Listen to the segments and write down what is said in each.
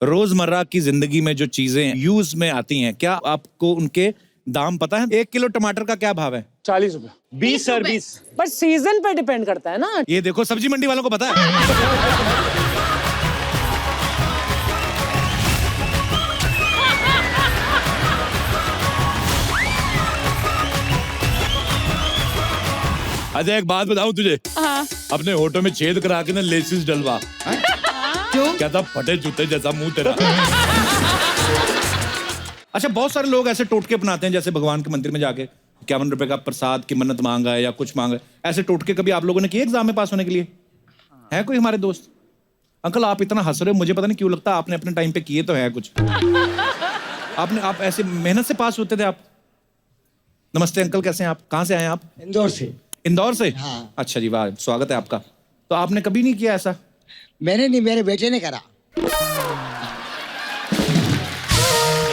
रोजमर्रा की जिंदगी में जो चीजें यूज में आती हैं, क्या आपको उनके दाम पता है? 1 किलो टमाटर का क्या भाव है? 40 रुपए। 20 सर 20। पर सीजन पे डिपेंड करता है ना। ये देखो सब्जी मंडी वालों को पता है। अच्छा एक बात बताऊं तुझे, अपने होठों में छेद करा के ना लेसिस डलवा। क्यों? कहता फटे जूते जैसा मुंह तेरा। अच्छा बहुत सारे लोग ऐसे टोटके अपनाते हैं, जैसे भगवान के मंदिर में जाके 51 रुपए का प्रसाद की मन्नत मांगा है या कुछ मांगा है। ऐसे टोटके कभी आप लोगों ने किए एग्जाम में पास होने के लिए? है कोई हमारे दोस्त? अंकल आप इतना हंस रहे हो, मुझे पता नहीं क्यों लगता आपने अपने टाइम पे किए तो है कुछ। आप ऐसे मेहनत से पास होते थे आप? नमस्ते अंकल, कैसे हैं आप? कहाँ से आए आप? इंदौर से। इंदौर से? हाँ। अच्छा जी, वाह, स्वागत है आपका। तो आपने कभी नहीं किया ऐसा? मैंने नहीं, मेरे बेटे ने करा।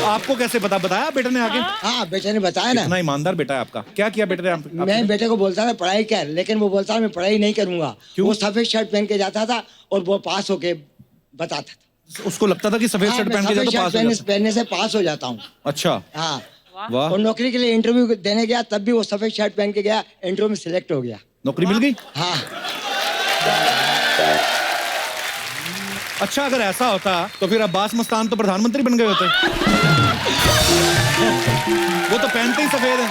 आपको कैसे पता? बताया बेटे ने आके? हाँ बेटे ने बताया ना। इतना ईमानदार बेटा है आपका। क्या किया बेटे ने? मैं बेटे को बोलता था पढ़ाई कर, लेकिन वो बोलता मैं पढ़ाई नहीं करूंगा। क्यों? वो सफेद शर्ट पहन के जाता था और वो पास होके बताता था। उसको लगता था कि सफेद शर्ट पहन के जाता तो पास हो जाता। पहनने से पास हो जाता हूँ। अच्छा, हाँ। वाह। और नौकरी के लिए इंटरव्यू देने गया, तब भी वो सफेद शर्ट पहन के गया, इंटरव्यू में सिलेक्ट हो गया। नौकरी मिल गई? हाँ। अच्छा अगर ऐसा होता तो फिर अब्बास मस्तान तो प्रधानमंत्री बन गए होते। वो तो पहनते ही सफेद है।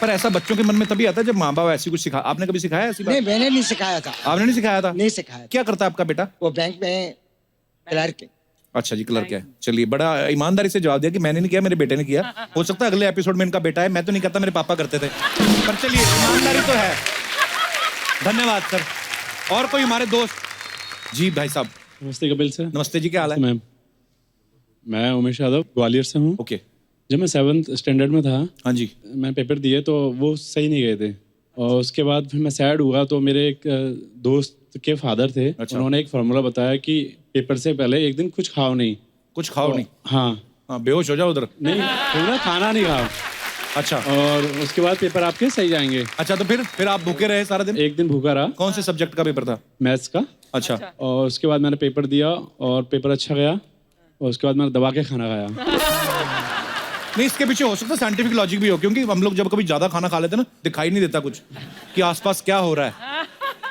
पर ऐसा बच्चों के मन में तभी आता है जब माँ बाप ऐसी कुछ सिखा। आपने कभी सिखाया ऐसी बात? नहीं मैंने नहीं सिखाया था। आपने नहीं सिखाया था? नहीं सिखाया। क्या करता है आपका बेटा? वो बैंक में क्लर्क। अच्छा जी, क्लर्क है। चलिए, बड़ा ईमानदारी से जवाब दिया कि मैंने नहीं किया, मेरे बेटे ने किया। हो सकता है अगले एपिसोड में इनका बेटा है। मैं तो नहीं करता, मेरे पापा करते थे। पर चलिए, ईमानदारी तो है। धन्यवाद सर। और कोई हमारे दोस्त? जी भाई साहब। नमस्ते कपिल सर। नमस्ते जी, क्या हाल है? मैम, मैं उमेश यादव ग्वालियर से हूँ। ओके। जब मैं 7th स्टैंडर्ड में था, हाँ जी। मैं पेपर दिए तो वो सही नहीं गए थे, और उसके बाद फिर मैं सैड हुआ। तो मेरे एक दोस्त के फादर थे। अच्छा। उन्होंने एक फार्मूला बताया कि पेपर से पहले एक दिन कुछ खाओ नहीं। कुछ खाओ नहीं? हाँ। हाँ, बेहोश हो जाओ उधर। नहीं, पूरा खाना नहीं खाओ। अच्छा। और उसके बाद पेपर आपके सही जाएंगे। अच्छा, तो फिर आप भूखे रहे सारा दिन? एक दिन भूखा रहा। कौन से सब्जेक्ट का पेपर था? मैथ्स का। अच्छा। और उसके बाद मैंने पेपर दिया और पेपर अच्छा गया, और उसके बाद मैंने दबा के खाना खाया। नहीं, इसके पीछे हो सकता है साइंटिफिक लॉजिक भी हो, क्योंकि हम लोग जब कभी ज्यादा खाना खा लेते हैं ना, दिखाई नहीं देता कुछ कि आसपास क्या हो रहा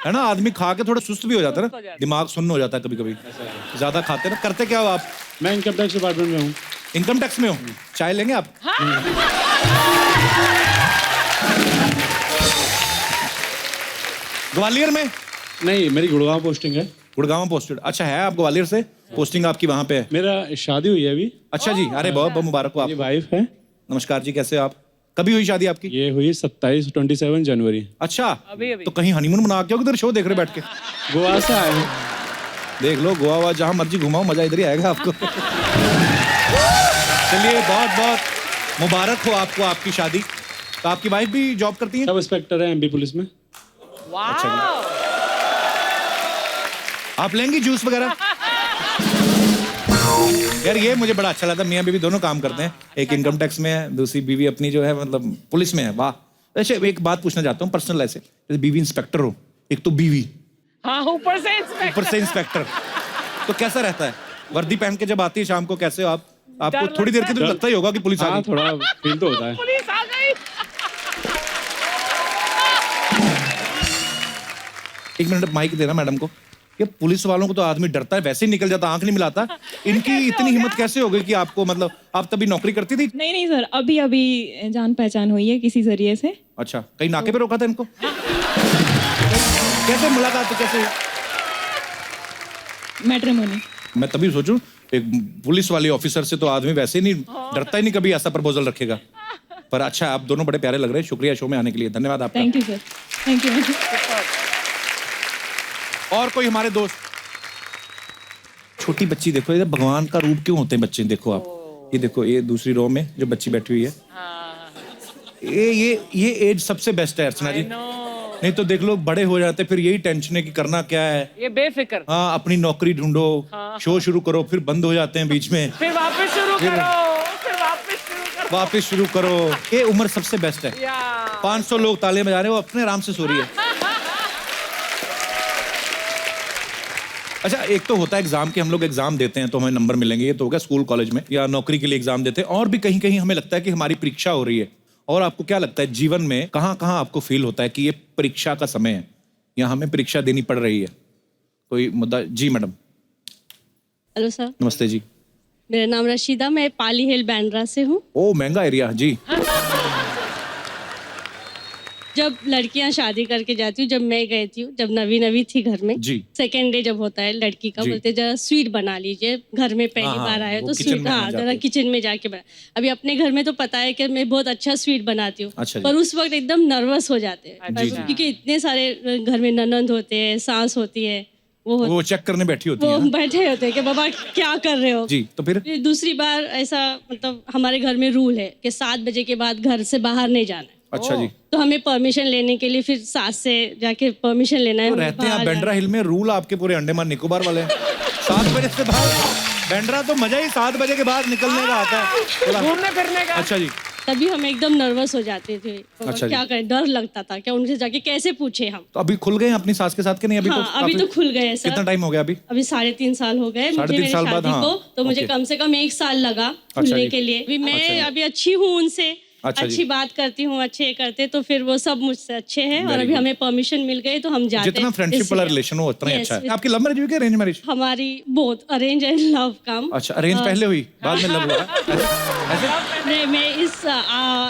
है ना। आदमी खा के थोड़ा सुस्त भी हो जाता है ना, दिमाग सुन्न हो जाता है कभी कभी, ज्यादा खाते हैं ना। करते क्या हो आप? मैं इनकम टैक्स डिपार्टमेंट में हूँ। इनकम टैक्स में हो? चाय लेंगे आप? ग्वालियर में? नहीं, मेरी गुड़गांव पोस्टिंग है। गुड़गांव पोस्टेड? अच्छा, है आप ग्वालियर से? पोस्टिंग आपकी वहाँ पे है? मेरा शादी हुई है अभी। अच्छा जी, अरे बहुत बहुत मुबारक हो मेरी आपको। वाइफ है। नमस्कार जी, कैसे हो आप? कभी हुई शादी आपकी? ये हुई 27 जनवरी। अच्छा, तो कहीं हनीमून मना के हो, किधर शो देख रहे बैठ के? गोवा से आए हैं। देख लो, गोवा हुआ जहाँ मर्जी घुमाओ, मजा इधर ही आएगा आपको। चलिए, बहुत बहुत मुबारक हो आपको आपकी शादी। तो आपकी वाइफ भी जॉब करती है? सब इंस्पेक्टर है एमपी पुलिस में। अच्छा जी। आप लेंगी जूस वगैरह? यार ये मुझे बड़ा अच्छा लगता है, मियाँ बीवी दोनों काम करते हैं। एक इनकम टैक्स में है, दूसरी बीवी अपनी जो है मतलब पुलिस में है। वाह। अच्छा एक बात पूछना चाहता हूँ पर्सनल, ऐसे जैसे बीवी इंस्पेक्टर हो, एक तो बीवी, हाँ, ऊपर से इंस्पेक्टर। तो कैसा रहता है? वर्दी पहन के जब आती है शाम को, कैसे हो आप? आपको थोड़ी देर के तो लगता ही होगा कि पुलिस आ हाँ, गई। थोड़ा फील तो होता है। पुलिस आ गई। एक मिनट माइक देना मैडम को। ये पुलिस वालों को तो आदमी डरता है, वैसे ही निकल जाता, आंख नहीं मिलाता। इनकी इतनी हिम्मत कैसे हो गई कि आपको, मतलब आप तभी नौकरी करती थी? नहीं सर, अभी जान पहचान हुई है किसी जरिए से। अच्छा, कहीं नाके पे रोका था इनको? कैसे मुलाकात कैसे? मैट्रिमोनी। मैं तभी सोचूं, एक पुलिस वाले ऑफिसर से तो आदमी वैसे ही नहीं डरता, ही नहीं कभी ऐसा प्रपोजल रखेगा। पर अच्छा, आप दोनों बड़े प्यारे लग रहे हैं। शुक्रिया शो में आने के लिए, धन्यवाद आपका। Thank you sir, thank you. और कोई हमारे दोस्त? छोटी बच्ची देखो, ये भगवान का रूप क्यों होते हैं बच्चे? देखो आप, ये देखो, ये दूसरी रो में जो बच्ची बैठी हुई है, ये एज सबसे बेस्ट है अर्चना जी। नहीं तो देख लो, बड़े हो जाते फिर यही टेंशन है कि करना क्या है। ये बेफिक्र। हाँ, अपनी नौकरी ढूंढो, शो शुरू करो, फिर बंद हो जाते हैं बीच में, फिर वापस शुरू करो। ये उम्र सबसे बेस्ट है। 500 लोग तालियां बजा रहे हो, अपने आराम से सो रही है। अच्छा, एक तो होता है एग्जाम कि हम लोग एग्जाम देते हैं तो हमें नंबर मिलेंगे, ये तो होगा स्कूल कॉलेज में या नौकरी के लिए एग्जाम देते हैं, और भी कहीं कहीं हमें लगता है कि हमारी परीक्षा हो रही है। और आपको क्या लगता है जीवन में कहाँ कहाँ आपको फील होता है कि ये परीक्षा का समय है या हमें परीक्षा देनी पड़ रही है? कोई मुद्दा? जी मैडम। हेलो सर, नमस्ते जी। मेरा नाम रशीदा, मैं पाली हिल बैंड्रा से हूँ। ओ महंगा एरिया जी। जब लड़कियां शादी करके जाती हूँ, जब मैं गई थी, जब नवी नवी थी घर में, जी। सेकेंड डे जब होता है लड़की का, जी। बोलते जरा स्वीट बना लीजिए, घर में पहली हाँ, बार आए वो तो किचन स्वीट, में हाँ जाते जरा हैं। किचन में जाके बना। अभी अपने घर में तो पता है कि मैं बहुत अच्छा स्वीट बनाती हूँ, अच्छा जी। पर उस वक्त एकदम नर्वस हो जाते हैं, जी, जी। क्योंकि इतने सारे घर में ननंद होते हैं, सास होती है, वो चेक करने बैठी होती है वो ना? बैठे होते हैं कि बाबा क्या कर रहे हो। जी, तो फिर फिर दूसरी बार ऐसा, मतलब हमारे घर में रूल है कि 7 बजे के बाद घर से बाहर नहीं जाना है। अच्छा जी। तो हमें परमिशन लेने के लिए फिर सास से जाके परमिशन लेना है। तो रहते हैं आप बाहर बैंड्रा हिल में, रूल आपके पूरे अंडमान निकोबार वाले हैं। 7 बजे से बाद बैंड्रा तो मजा ही 7 बजे के बाद निकलने का आता है, घूमने फिरने का। अच्छा जी। तभी हम एकदम नर्वस हो जाते थे। तो अच्छा जी। क्या करें, डर लगता था कि उनसे जाके कैसे पूछे हम। तो अभी खुल गए हैं अपनी सास के साथ कि नहीं? अभी हाँ, तो अभी काफी- तो खुल गए हैं सर। कितना टाइम हो गया अभी? अभी 3.5 साल हो गए मुझे 3.5 मेरी साल बाद, शादी हाँ। को, तो मुझे ओके। कम से कम 1 साल लगा अच्छा खुलने जी। के लिए। अभी अच्छा जी। मैं अभी अच्छी हूँ उनसे, अच्छा जी। अच्छी बात करती हूँ, अच्छे करते, तो फिर वो सब मुझसे अच्छे हैं। और Very अभी good. हमें परमिशन मिल गई तो हम जाते जितना फ्रेंडशिप वाला रिलेशन हो उतना ही Yes, अच्छा है। with- आपकी लव मैरिज हुई कि अरेंज मैरिज? हमारी बोथ अरेंज एंड लव काम। अच्छा, अरेंज पहले हुई बाद में लव हुआ? ऐसे? मैं इस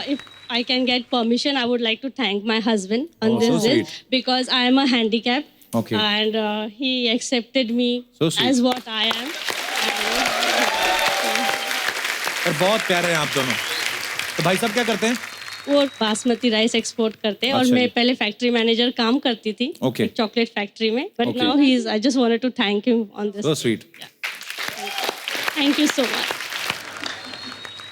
if I can get permission, I would like to thank my husband on Oh, so this sweet. because I am a handicap. Okay. And he accepted me So sweet. as what I am. और बहुत प्यारे हैं आप दोनों। तो भाई साहब क्या करते हैं? वो बासमती राइस एक्सपोर्ट करते हैं और अच्छा मैं जी। पहले फैक्ट्री मैनेजर काम करती थी Okay. चॉकलेट फैक्ट्री में, but Okay. Now he is, I just wanted to thank him on this. So sweet. Thank you so much.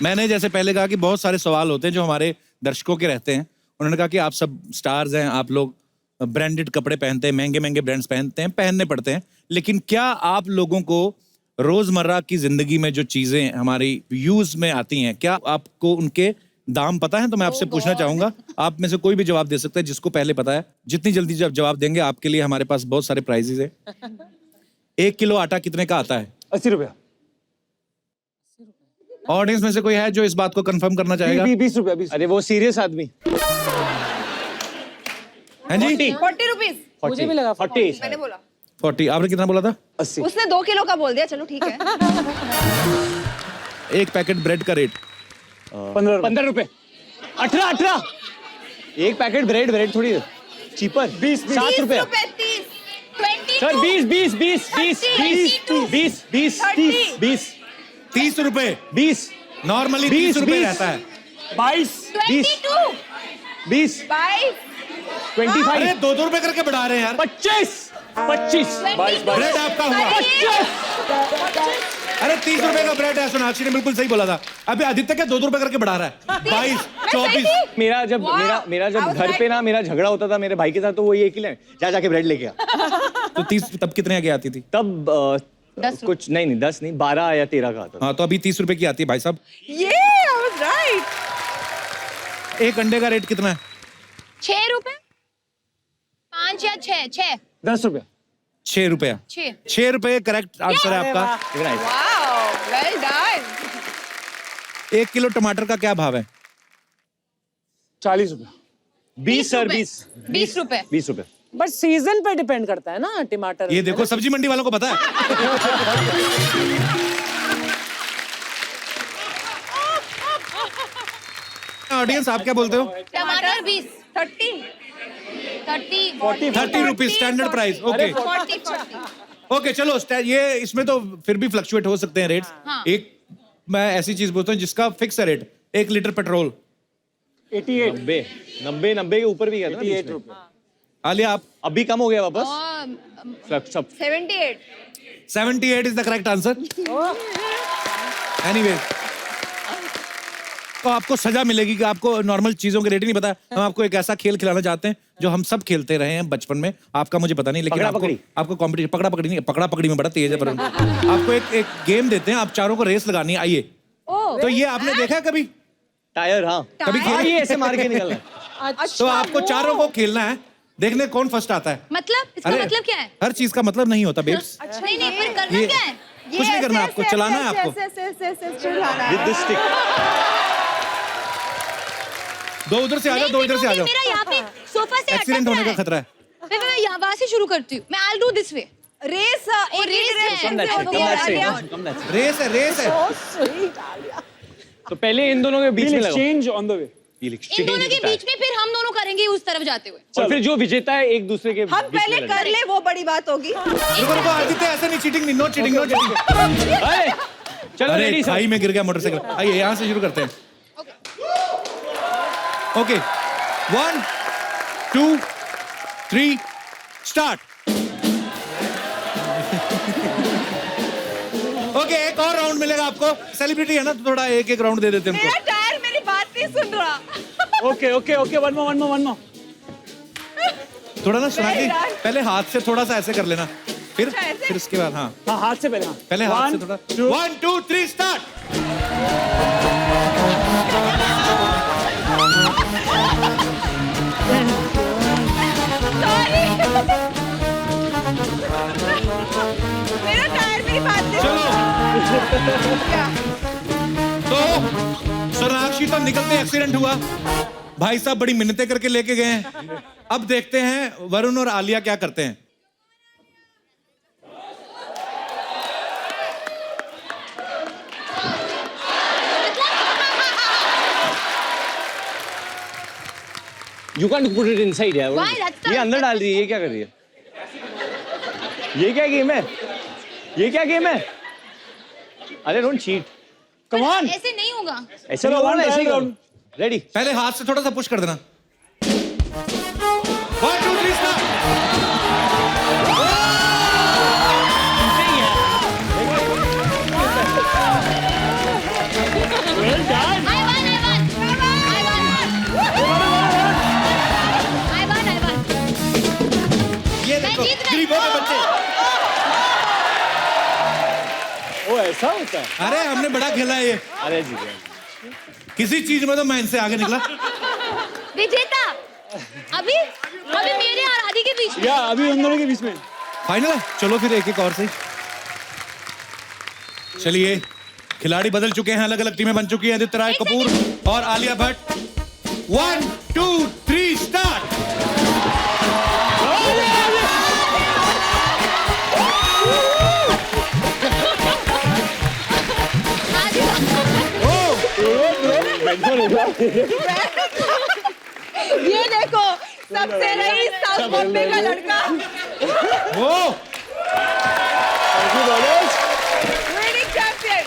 मैंने जैसे पहले कहा कि बहुत सारे सवाल होते हैं जो हमारे दर्शकों के रहते हैं। उन्होंने कहा कि आप सब स्टार्स हैं, आप लोग ब्रांडेड कपड़े पहनते हैं, महंगे महंगे ब्रांड्स पहनते हैं, पहनने पड़ते हैं, लेकिन क्या आप लोगों को रोजमर्रा की जिंदगी में जो चीजें हमारी यूज में आती हैं, क्या आपको उनके दाम पता है? तो मैं आपसे पूछना चाहूंगा, आप में से कोई भी जवाब दे सकता है जिसको पहले पता है। जितनी जल्दी जब जवाब देंगे आपके लिए हमारे पास बहुत सारे प्राइजेस है। 1 किलो आटा कितने का आता है? 80 रुपया। ऑडियंस में से कोई है जो इस बात को कंफर्म करना चाहेगा? 20 रुपया। 20। अरे वो सीरियस आदमी। हैं जी? 40 रुपीज। मुझे भी लगा 40। मैंने बोला 40। आपने कितना बोला था? 80। उसने 2 किलो का बोल दिया, चलो ठीक है। एक पैकेट ब्रेड का रेट 15 रुपए। 18। एक पैकेट ब्रेड थोड़ी चीपर। 20 7 रुपए। 30 22 सर 20 30 रुपए। 20 नॉर्मली 30 रुपए रहता है। 22 20 22 25 अरे 2-2 रुपए करके बढ़ा रहे हैं यार। 25 ब्रेड आपका हुआ। अरे 30 रुपए का ब्रेड है। सोनाक्षी ने बिल्कुल सही बोला था। अभी आदित्य क्या 2-2 रुपए करके बढ़ा रहा है? 22 24। मेरा जब घर पे ना मेरा झगड़ा होता था मेरे भाई के साथ, तो वो ये कि ले जाके ब्रेड लेके आ। तो 30 तब कितने की आती थी? तब कुछ नहीं 10 नहीं 12 या 13 का आता था। हाँ, तो अभी 30 रुपए की आती है भाई साहब। ये आई वाज राइट। एक अंडे का रेट कितना है? 6 रुपए 5 या 6 10 रुपया। 6 रुपया। 6 रुपए करेक्ट आंसर है आपका। Wow, well done. 1 किलो टमाटर का क्या भाव है? 40 रुपया। 20 सर 20 रुपए। 20 रुपए। बट सीजन पे डिपेंड करता है ना टमाटर। ये देखो सब्जी मंडी वालों को पता है। ऑडियंस आप क्या बोलते हो? टमाटर 20 30 30 rupees standard price. Okay 40 okay, चलो ये इसमें तो फिर भी फ्लक्चुएट हो सकते हैं रेट्स। हाँ। एक मैं ऐसी चीज बोलता हूँ जिसका फिक्स है रेट। 1 litre petrol 88। 90 के ऊपर भी गया था ना 88 रुपया। आलिया आप? अभी कम हो गया वापस। सब 78 78 is the correct answer. Anyway, तो आपको सजा मिलेगी कि आपको नॉर्मल चीजों के रेट ही नहीं पता। हम आपको एक ऐसा खेल खिलाना चाहते हैं जो हम सब खेलते रहे हैं बचपन में। आपका मुझे पता नहीं, लेकिन पकड़ा आपको पकड़ी। आपको कंपटीशन पकड़ा पकड़ी नहीं, पकड़ा पकड़ी में बड़ा तेज है। पर आपको एक गेम देते हैं, आप चारों को रेस लगानी है। आइए। तो ये आपने देखा है कभी? टायर। हाँ कभी हाँ, खेल? ये ऐसे मार के निकलना है। तो आपको चारों को खेलना है। देखने कौन फर्स्ट आता है। मतलब इसका मतलब क्या है? हर चीज का मतलब नहीं होता बेब्स। नहीं नहीं, पर करना ये क्या है? कुछ नहीं करना आपको, चलाना है आपको। With this stick. दो उधर से आ जाओ, नहीं दो इधर से आ जाओ। मेरा यहाँ पे सोफा से एक्सीडेंट होने का खतरा है। मैं यहाँ वहाँ से शुरू करती हूँ। मैं I'll do this way. Race और रेस है। कम दैट से। रेस है, रेस है। तो पहले इन दोनों के बीच में लगाओ। Exchange on the way. इन दोनों के बीच में फिर हम दोनों करेंगे उस तरफ जाते हुए। और फिर जो विजेता है एक दूसरे के हम बीच पहले में कर ले, वो बड़ी बात होगी। रुको रुको आदित्य, ऐसे नहीं, चीटिंग नहीं, नो चीटिंग, नो चीटिंग। अरे, चलो अरे रेडी खाई में गिर गया मोटरसाइकिल। आइए यहाँ से शुरू करते हैं। Okay 1 2 3 start. ओके एक और राउंड मिलेगा आपको। सेलिब्रिटी है ना, तो थोड़ा एक एक राउंड दे देते हैं मेरा उनको। टायर मेरी बात नहीं सुन रहा। Okay okay okay, one more. थोड़ा ना सोनाक्षी, पहले हाथ से थोड़ा सा ऐसे कर लेना, फिर अच्छा, ऐसे? फिर उसके बाद हाँ हाँ, हाथ से पहले। हाँ, पहले हाथ से थोड़ा। 1 2 3 स्टार्ट। मेरा टायर मेरी बात नहीं चलो क्या? तो सोनाक्षी तो निकलते एक्सीडेंट हुआ, भाई साहब बड़ी मिन्नतें करके लेके गए हैं। अब देखते हैं वरुण और आलिया क्या करते हैं। You can put it inside यार। Why? That's ये अंदर डाल रही है, ये क्या कर रही है? ये क्या गेम है? ये क्या गेम है? अरे डोंट चीट। Come on. ऐसे नहीं होगा। ऐसे नहीं होगा ना, ऐसे करो। रेडी? पहले हाथ से थोड़ा सा पुश कर देना। 1 2 3 स्टार्ट। ये देखो जीत रही गरीबों के बच्चे। ओ ऐसा होता है। अरे हमने बड़ा खेला है ये, अरे जी गया। किसी चीज में तो मैं इनसे आगे निकला। विजेता अभी मेरे और आदि के बीच में। या अभी उन दोनों के बीच में। फाइनल है, चलो फिर एक एक और से। चलिए खिलाड़ी बदल चुके हैं, अलग अलग टीमें बन चुकी हैं। आदित्य राय कपूर और आलिया भट्ट। 1 2 3 स्टार्ट। ये देखो, सबसे रईस साउथ बॉम्बे का लड़का, ओ विनिंग चैंपियन।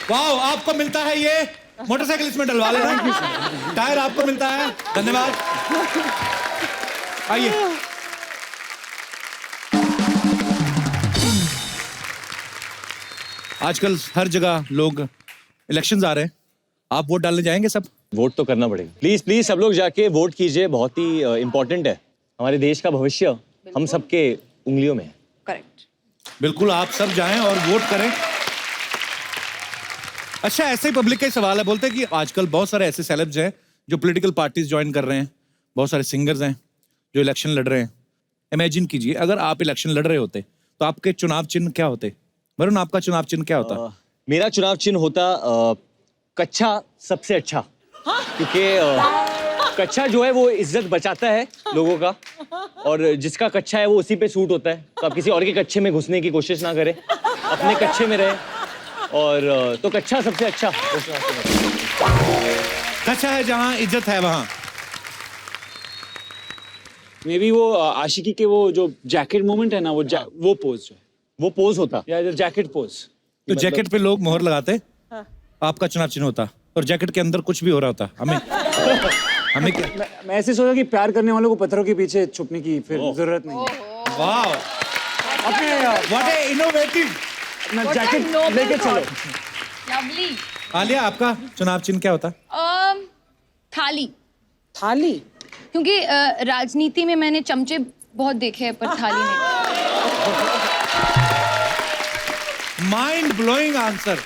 वाह, आपको मिलता है ये मोटरसाइकिल, इसमें डलवा लेना। टायर आपको मिलता है, धन्यवाद। आइए आजकल हर जगह लोग इलेक्शंस आ रहे हैं, आप वोट डालने जाएंगे सब? वोट तो करना पड़ेगा। प्लीज प्लीज सब लोग जाके वोट कीजिए, बहुत ही इम्पोर्टेंट है। हमारे देश का भविष्य हम सबके उंगलियों में है। करेक्ट। बिल्कुल, आप सब जाएं और वोट करें। अच्छा, ऐसे ही पब्लिक का ही सवाल है, बोलते हैं कि आजकल बहुत सारे ऐसे सेलेब्स हैं जो पॉलिटिकल पार्टीज ज्वाइन कर रहे हैं, बहुत सारे सिंगर्स हैं जो इलेक्शन लड़ रहे हैं। इमेजिन कीजिए अगर आप इलेक्शन लड़ रहे होते तो आपके चुनाव चिन्ह क्या होते? वरुण, आपका चुनाव चिन्ह क्या होता? मेरा चुनाव चिन्ह होता कच्चा सबसे अच्छा, क्योंकि कच्चा जो है वो इज्जत बचाता है लोगों का, और जिसका कच्चा है वो उसी पे सूट होता है। तो आप किसी और के कच्चे में घुसने की कोशिश ना करें, अपने कच्चे में रहे। और तो कच्चा सबसे अच्छा। कच्चा है जहां इज्जत है वहां। मे बी वो आशिकी के वो जो जैकेट मोमेंट है ना, वो पोज जो है, वो पोज होता। या जैकेट पोज। तो जैकेट पे लोग मोहर लगाते, आपका चुनाव चिन्ह होता, और जैकेट के अंदर कुछ भी हो रहा होता। हमें क्या? मैं ऐसे सोचा कि प्यार करने वालों को पत्थरों के पीछे छुपने की फिर जरूरत नहीं है। वाह, अपने व्हाट ए इनोवेटिव। अपना जैकेट लेके चलो। लवली। आलिया, आपका चुनाव चिन्ह क्या होता? थाली। थाली। क्योंकि राजनीति में मैंने चमचे बहुत देखे हैं, पर थाली नहीं। Mind blowing answer.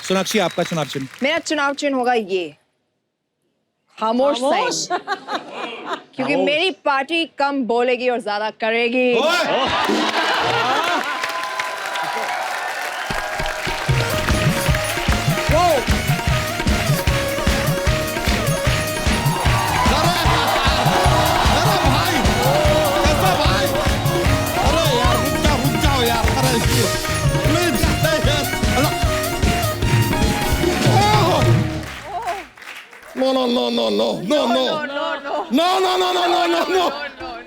सोनाक्षी, आपका चुनाव चिन्ह? मेरा चुनाव चिन्ह होगा ये, खामोश सही क्योंकि मेरी पार्टी कम बोलेगी और ज्यादा करेगी।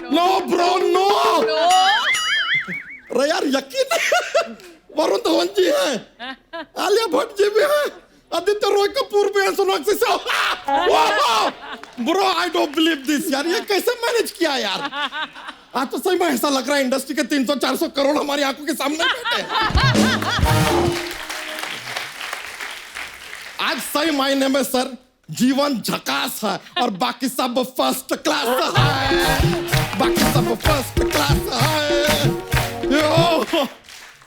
No, bro, no. अरे यार यकीन नहीं, वरुण धवन जी हैं, आलिया भट्ट जी भी हैं, आदित्य रॉय कपूर भी हैं, Sonakshi Sinha. Bro I don't believe this यार, ये कैसे मैनेज किया यार? आज तो सही में ऐसा लग रहा है इंडस्ट्री के 300-400 करोड़ हमारी आंखों के सामने बैठे। आज सही मायने में सर जीवन झकास है और बाकी सब फर्स्ट क्लास है, बाकी सब फर्स्ट क्लास है।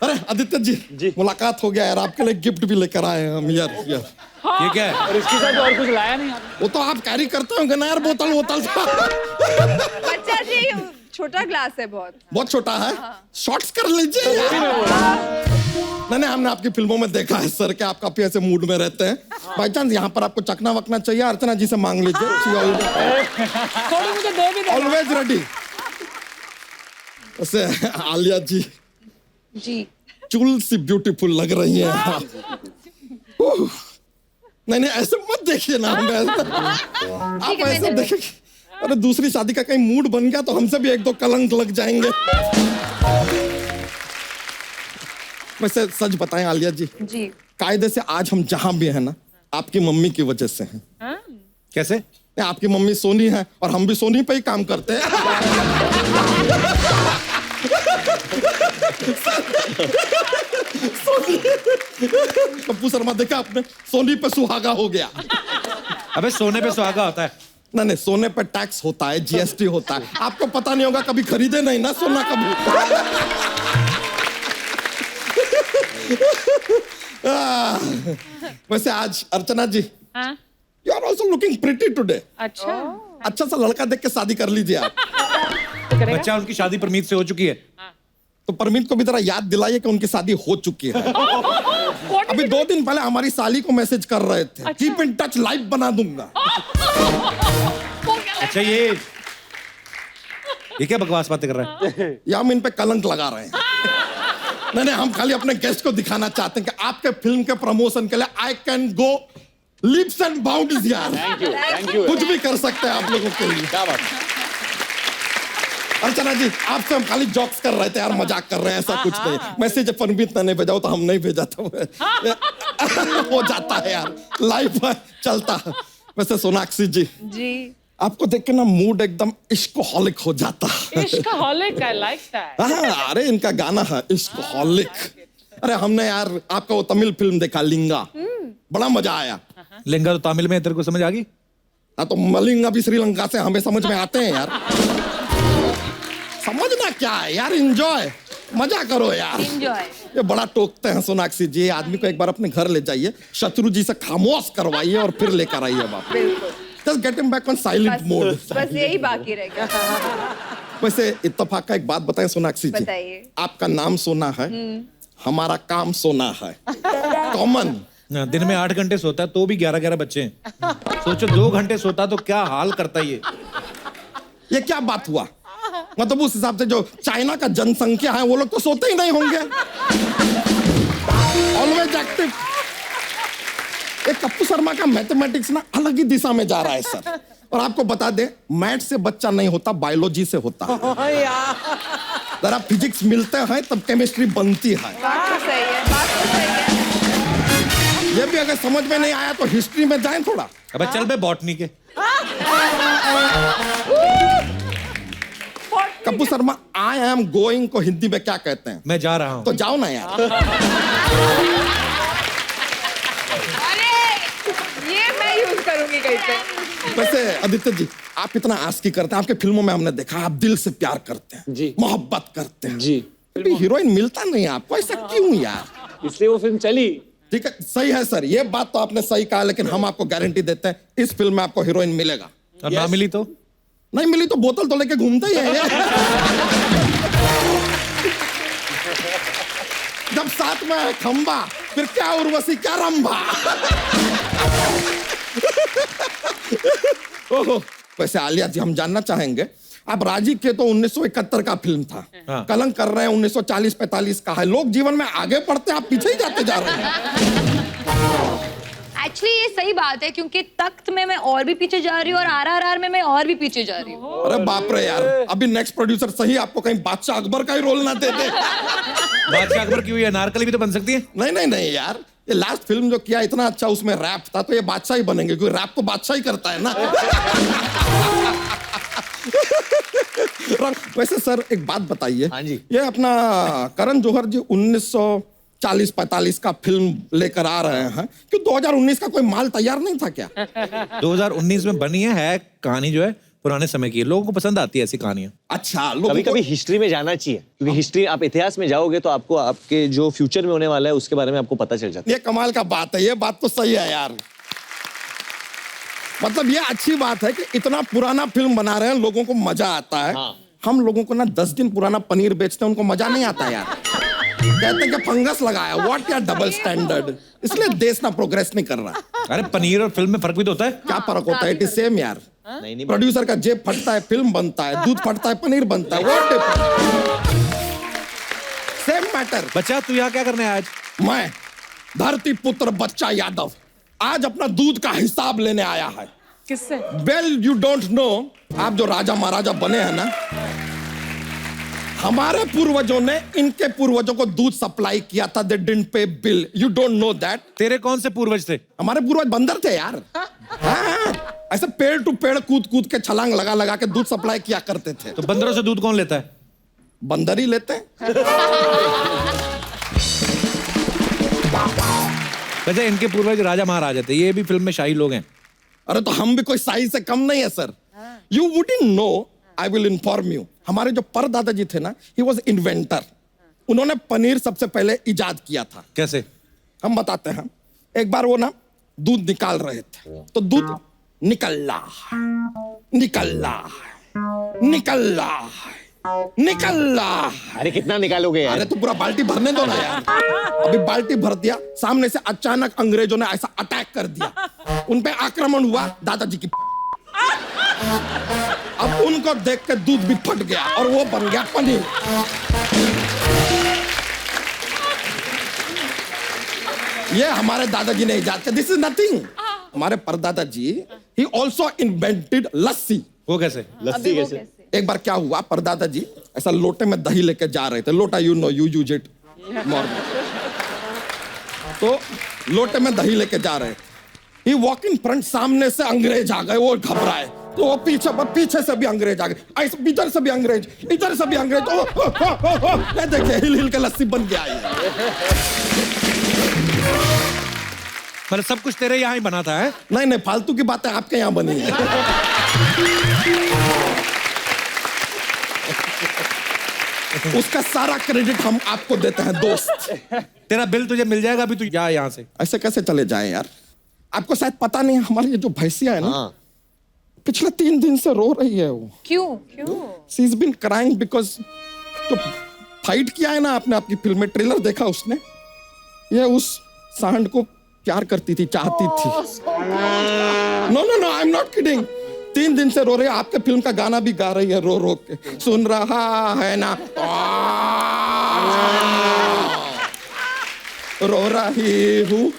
अरे आदित्य जी मुलाकात हो गया यार, आपके लिए गिफ्ट भी लेकर आए हैं हम यार। ये क्या है? और इसके साथ और कुछ लाया नहीं आपने? वो तो आप कैरी करते होंगे ना यार, बोतल बच्चा जी छोटा ग्लास है, बहुत छोटा है, शॉर्ट्स कर लीजिए यार। नहीं हमने आपकी फिल्मों में देखा है सर कि आप काफी ऐसे मूड में रहते हैं। बाई चांस यहाँ पर आपको चखना वकना चाहिए, अर्चना जी से मांग लीजिए। थोड़ी मुझे दे भी दे। Always ready. वैसे आलिया जी चुल सी ब्यूटीफुल लग रही हैं आप। नहीं ऐसे मत देखिए ना, आप ऐसे देखिए। अरे दूसरी शादी का कहीं मूड बन गया तो हमसे भी 1-2 कलंक लग जाएंगे। वैसे सच बताएं आलिया जी, कायदे से आज हम जहां भी हैं ना, आपकी मम्मी की वजह से हैं। कैसे? आपकी मम्मी सोनी है और हम भी सोनी पे ही काम करते हैं। कप्पू शर्मा देखा आपने, सोनी पे सुहागा हो गया। अबे सोने पे सुहागा होता है? नहीं सोने पे टैक्स होता है, जीएसटी होता है। आपको पता नहीं होगा, कभी खरीदे नहीं ना सोना कभी। वैसे आज Archana ji you are also looking pretty today. अच्छा सा लड़का देख के शादी कर लीजिए आप। बच्चा उनकी शादी परमीत से हो चुकी है, तो परमीत को भी जरा याद दिलाइए कि उनकी शादी हो चुकी है। अभी 2 दिन पहले हमारी साली को मैसेज कर रहे थे, कीप इन टच, लाइव बना दूंगा। अच्छा ये क्या बकवास बातें कर रहा है? या हम इन पे कलंक लगा रहे हैं? नहीं हम खाली अपने गेस्ट को दिखाना चाहते हैं कि आपके फिल्म के प्रमोशन के लिए I can go leaps and bounds यार। Thank you. कुछ भी कर सकते हैं आप लोगों के लिए। क्या बात? अर्चना जी आपसे हम खाली जॉक्स कर रहे थे यार, मजाक कर रहे हैं, ऐसा कुछ नहीं। मैसेज परमीत ने नहीं भेजा तो हम नहीं भेजा था। हो जाता है यार, लाइफ चलता है। वैसे सोनाक्षी जी आपको देख के ना मूड एकदम इश्कोहॉलिक हो जाता है। इश्कोहॉलिक, आई लाइक दैट। हाँ अरे इनका गाना है इश्कोहॉलिक। अरे हमने यार आपका वो तमिल फिल्म देखा लिंगा, बड़ा मजा आया। लिंगा तो तमिल में, तेरे को समझ आ गई? हाँ तो मलिंगा भी श्रीलंका से हमें समझ में आते हैं यार। समझना क्या है यार, एंजॉय, मजा करो यार। ये बड़ा टोकते हैं सोनाक्षी जी, आदमी को एक बार अपने घर ले जाइए, शत्रु जी से खामोश करवाइए और फिर लेकर आइए वापस। Just get him back on silent mode. बस यही बाकी रह गया। वैसे इत्तेफाक का एक बात बताएं सोनाक्षी जी, आपका नाम सोना है, हमारा काम सोना है, कॉमन। दिन में 8 घंटे सोता है तो भी 11-11 बच्चे हैं। सोचो 2 घंटे सोता तो क्या हाल करता ये क्या बात हुआ? मतलब उस हिसाब से जो चाइना का जनसंख्या है वो लोग तो सोते ही नहीं होंगे, ऑलवेज एक्टिव। एक कप्पू शर्मा का मैथमेटिक्स ना अलग ही दिशा में जा रहा है सर। और आपको बता दें, मैथ से बच्चा नहीं होता, बायोलॉजी से होता है। जरा फिजिक्स मिलते हैं तब केमिस्ट्री बनती है। बात तो सही है, बात तो सही है। ये भी अगर समझ में नहीं आया तो हिस्ट्री में जाएं थोड़ा। अबे चल बे बॉटनी के। Kappu Sharma I am going को हिंदी में क्या कहते हैं? मैं जा रहा हूं। तो जाओ ना यार। करूंगी कहीं पे। वैसे आदित्य जी आप इतना आस्की करते हैं, आपके फिल्मों में हमने देखा आप दिल से प्यार करते हैं जी, मोहब्बत करते हैं जी। फिर भी हीरोइन मिलता नहीं आपको, ऐसा क्यों यार? इसलिए वो फिल्म चली ठीक है, सही है सर, ये बात तो आपने सही कहा, लेकिन हम आपको गारंटी देते हैं इस फिल्म में आपको हीरोइन मिलेगा। और ना मिली तो? नहीं मिली तो बोतल तो लेके घूमते ही है। जब साथ में है खंबा, फिर क्या उर्वशी क्या रंभा। ओहो, वैसे आलिया जी हम जानना चाहेंगे, आप राजी के तो 1971 का फिल्म था, हाँ। कलंक कर रहे हैं 1940-45 का है, लोग जीवन में आगे बढ़ते आप पीछे ही जाते जा रहे हैं। एक्चुअली ये सही बात है, क्योंकि तख्त में मैं और भी पीछे जा रही हूँ और RRR में मैं और भी पीछे जा रही हूँ। अरे बाप रे यार, अभी नेक्स्ट प्रोड्यूसर सही आपको कहीं बादशाह अकबर का ही रोल ना दे दे। बादशाह अकबर की हुई अनारकली भी तो बन सकती है। नहीं नहीं नहीं यार, ये लास्ट फिल्म जो किया इतना अच्छा, उसमें रैप था, तो ये बादशाह ही बनेंगे, क्योंकि रैप तो बादशाह ही करता है ना। वैसे सर एक बात बताइए, हाँ जी। ये अपना करण जौहर जी 1940-45 का फिल्म लेकर आ रहे हैं, क्यों 2019 का कोई माल तैयार नहीं था क्या? 2019 में बनी है कहानी जो है पुराने समय की, लोगों को पसंद आती है ऐसी कहानियां। अच्छा, कभी कभी हिस्ट्री में जाना चाहिए, क्योंकि हिस्ट्री, आप इतिहास में जाओगे तो आपको आपके जो फ्यूचर में होने वाला है उसके बारे में आपको पता चल जाता है। ये कमाल का बात है, ये बात तो सही है यार। मतलब ये अच्छी बात है कि इतना पुराना फिल्म बना रहे हैं, लोगों को मजा आता है। हाँ। हम लोगों को ना 10 दिन पुराना पनीर बेचते हैं, उनको मजा नहीं आता यार। कहते हैं कि फंगस लगाया, व्हाट या डबल स्टैंडर्ड, इसलिए देश ना प्रोग्रेस नहीं कर रहा। अरे पनीर और फिल्म में फर्क भी तो होता है। क्या फर्क होता है? इट इज सेम यार। नहीं प्रोड्यूसर का जेब फटता है, फिल्म बनता है, दूध फटता है, पनीर बनता है, व्हाट डिफरेंस? Same matter. बच्चा तू यहाँ क्या करने आया आज? मैं धरती पुत्र बच्चा यादव आज अपना दूध का हिसाब लेने आया है। किससे? वेल यू डोंट नो, आप जो राजा महाराजा बने हैं ना, हमारे पूर्वजों ने इनके पूर्वजों को दूध सप्लाई किया था, दे डिडंट पे bill, you don't know that. तेरे कौन से पूर्वज थे? हमारे पूर्वज बंदर थे यार। हाँ, ऐसे पेड़ टू पेड़ कूद कूद के छलांग लगा लगा के दूध सप्लाई किया करते थे। तो बंदरों से दूध कौन लेता है? बंदर ही लेते हैं। वैसे इनके पूर्वज राजा महाराजा थे, ये भी फिल्म में शाही लोग हैं। अरे तो हम भी कोई शाही से कम नहीं है sir. You wouldn't know, I will inform you. हमारे जो परदादा जी थे ना, ही वॉज इन्वेंटर। उन्होंने पनीर सबसे पहले इजाद किया था। कैसे? हम बताते हैं। एक बार वो ना दूध निकाल रहे थे, तो दूध निकल रहा है, निकल रहा है, निकल रहा है, निकल रहा है। अरे कितना निकालोगे यार? अरे तो पूरा बाल्टी भरने दो ना यार। अभी बाल्टी भर दिया, सामने से अचानक अंग्रेजों ने ऐसा अटैक कर दिया, उन पे आक्रमण हुआ, दादाजी की। अब उनको देख के दूध भी फट गया और वो बन गया पनीर। ये हमारे दादाजी ने इजाद किया, दिस इज नथिंग। हमारे परदादा जी ही ऑल्सो इन्वेंटेड लस्सी। वो कैसे? लस्सी कैसे? एक बार क्या हुआ, परदादा जी ऐसा लोटे में दही लेके जा रहे थे, लोटा you know, you use it morning. तो लोटे में दही लेके जा रहे, ही वॉक इन फ्रंट, सामने से अंग्रेज आ गए, वो घबराए, तो वो पीछे से भी अंग्रेज आ गए, ऐसे इधर से भी अंग्रेज, इधर से भी अंग्रेज। ये देखिए हिल हिल के लस्सी बन गया है। मतलब सब कुछ तेरे यहाँ ही बना था है? नहीं नहीं, फालतू की बातें आपके यहाँ बनी है। उसका सारा क्रेडिट हम आपको देते हैं दोस्त। तेरा बिल तुझे मिल जाएगा, अभी तू जा यहाँ से। ऐसे कैसे चले जाएं यार? आपको शायद पता नहीं है, हमारी ये जो भैंसिया है ना, हाँ। पिछले 3 दिन से रो रही है वो। क्यों क्यों? She is been crying because जो फाइट किया है ना आपने, आपकी फिल्म में ट्रेलर देखा उसने, ये उस सांड को प्यार करती थी, चाहती थी। No no no, I am not kidding. 3 दिन से रो रही है, आपके फिल्म का गाना भी गा रही है रो रो के, सुन रहा है ना, रो रही हूँ।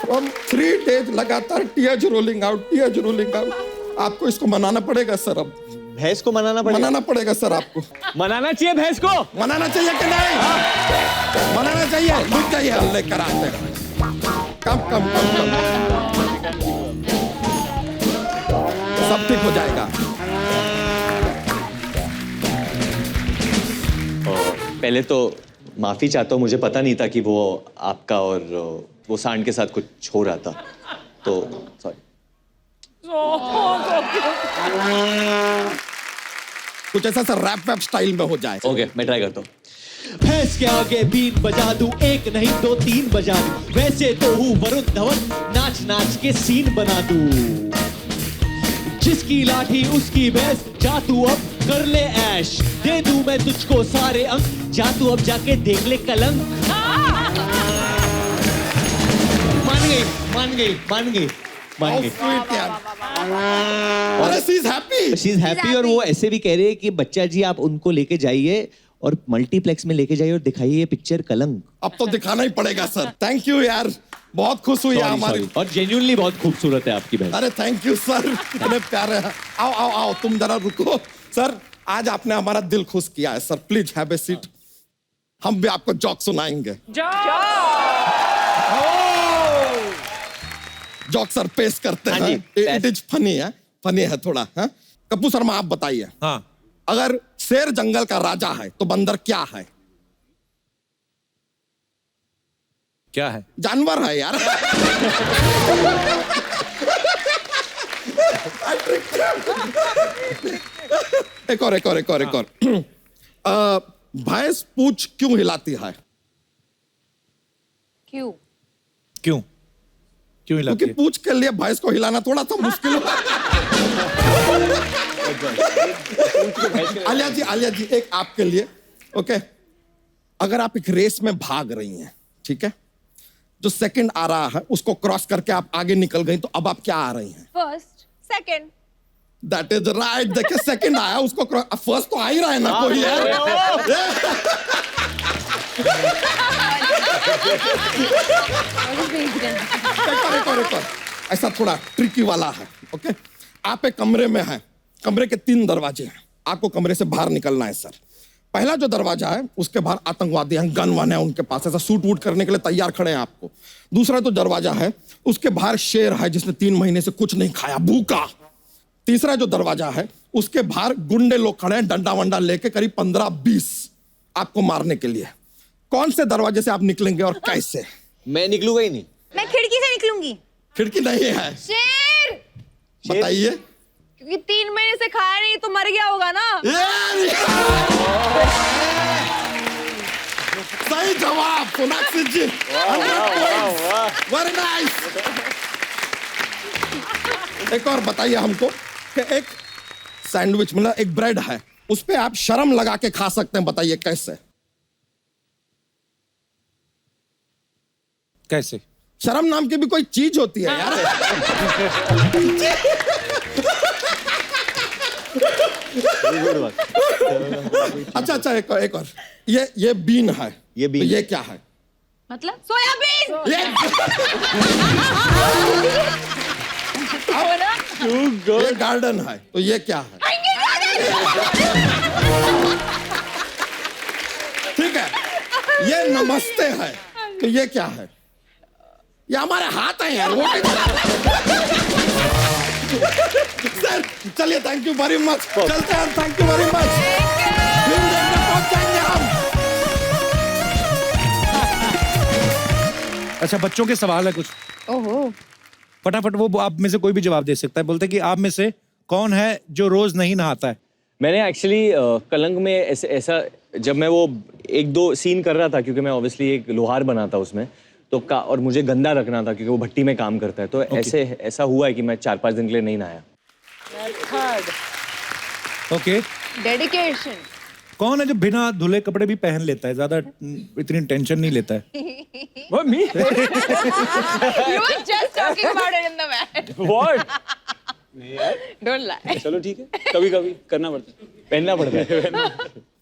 From 3 days लगातार tears rolling out, tears rolling out. आपको इसको मनाना पड़ेगा सर, अब भैंस को मनाना पड़ेगा? मनाना पड़ेगा सर आपको। मनाना चाहिए भैंस को? मनाना चाहिए कि नहीं? मनाना चाहिए। रुक जाइए, लेकर आते हैं। कम कम कम कम, सब ठीक हो जाएगा। पहले तो माफी चाहता हूँ, मुझे पता नहीं था कि वो आपका और वो सांड के साथ कुछ हो रहा था, तो सॉरी। कुछ ऐसा सा रैप वैप स्टाइल में हो जाए। ओके, मैं ट्राई करता हूँ। भैंस के आगे बीन बजा दूं, एक नहीं दो तीन बजा दूं, वैसे तो हूँ वरुण धवन, नाच नाच के सीन बना दूं। जिसकी लाठी उसकी भैंस, जा तू अब कर ले ऐश, दे दूं मैं तुझको सारे अंक, जा तू अब जाके देख ले कलंक। मान गई मान गई मान गई मान गई। अरे she is happy, she is happy. और वो ऐसे भी कह रहे हैं कि बच्चा जी आप उनको लेके जाइए और मल्टीप्लेक्स में लेके जाइए और दिखाइए ये पिक्चर कलंक। अब तो दिखाना ही पड़ेगा सर। थैंक यू यार, बहुत खुश हुई हमारी। और जेन्युइनली बहुत खूबसूरत है आपकी बहन। अरे थैंक यू सर, इतने प्यारे हैं। आओ आओ आओ, तुम जरा रुको सर, आज आपने हमारा दिल खुश किया है sir. Please have a seat, हम भी आपको जोक सुनाएंगे। जोक सर पेश करते हैं। इट इज फनी है, फनी है थोड़ा। हाँ कपूर शर्मा आप बताइए, हाँ अगर शेर जंगल का राजा है तो बंदर क्या है? क्या है? जानवर है यार। एक और एक और एक और एक और। भैंस पूंछ क्यों हिलाती है? क्यों? क्यों क्यों हिलाती क्योंकि है? पूंछ के लिए भैंस को हिलाना थोड़ा सा मुश्किल होता है। आलिया जी एक आपके लिए। ओके, अगर आप एक रेस में भाग रही हैं, ठीक है, जो सेकंड आ रहा है उसको क्रॉस करके आप आगे निकल गई, तो अब आप क्या आ रही हैं? First, second. That is right. देखिए सेकंड आया, उसको फर्स्ट तो आ ही रहा है ना कोई यार। एक और ऐसा थोड़ा ट्रिकी वाला है। ओके, आप एक कमरे में हैं, कमरे के 3 दरवाजे हैं, आपको कमरे से बाहर निकलना है सर। पहला जो दरवाजा है उसके बाहर आतंकवादी हैं, गन वन है उनके पास, ऐसा सूट वूट करने के लिए तैयार खड़े हैं आपको। दूसरा जो दरवाजा है उसके बाहर शेर है जिसने 3 महीने से कुछ नहीं खाया, भूखा। तीसरा जो दरवाजा है उसके बाहर गुंडे लोग खड़े हैं, डंडा वंडा लेके, करीब 15-20 आपको मारने के लिए। कौन से दरवाजे से आप निकलेंगे और कैसे? मैं निकलूंगा ही नहीं। मैं खिड़की से निकलूंगी। खिड़की नहीं है। शेर। बताइए। क्योंकि 3 महीने से खाया नहीं तो मर गया होगा ना। सही जवाब सोनाक्षी जी। 100 पॉइंट्स। Very nice. एक और बताइए हमको कि एक सैंडविच मतलब एक ब्रेड है, उस पे आप शर्म लगा के खा सकते हैं, बताइए कैसे? कैसे? शर्म नाम की भी कोई चीज होती है यार। अच्छा अच्छा, एक और ये बीन है। ये बीन, तो ये क्या है? मतलब सोयाबीन। ये गार्डन है, तो ये क्या है? ठीक है, ये नमस्ते है, तो ये क्या है? ये हमारे हाथ है यार। वो सर चलिए, थैंक यू वेरी मच। चलते हैं, thank you very much. Film देखने पहुंच जाएंगे हम। अच्छा, बच्चों के सवाल है कुछ। ओहो। फटाफट वो आप में से कोई भी जवाब दे सकता है। बोलते कि आप में से कौन है जो रोज नहीं नहाता है? मैंने एक्चुअली कलंक में ऐसा जब मैं वो 1-2 सीन कर रहा था, क्योंकि मैं ऑब्वियसली एक लोहार बना था उसमें, तो और मुझे गंदा रखना था क्योंकि वो भट्टी में काम करता है, तो ऐसा हुआ है कि मैं 4-5 दिन के लिए नहीं नहाया। ओके। डेडिकेशन। कौन है जो बिना धुले कपड़े भी पहन लेता है, ज्यादा इतनी टेंशन नहीं लेता है? वो मी। You were just talking about it in the van. What? Don't lie. चलो ठीक है, कभी कभी करना पड़ता है, पहनना पड़ता है।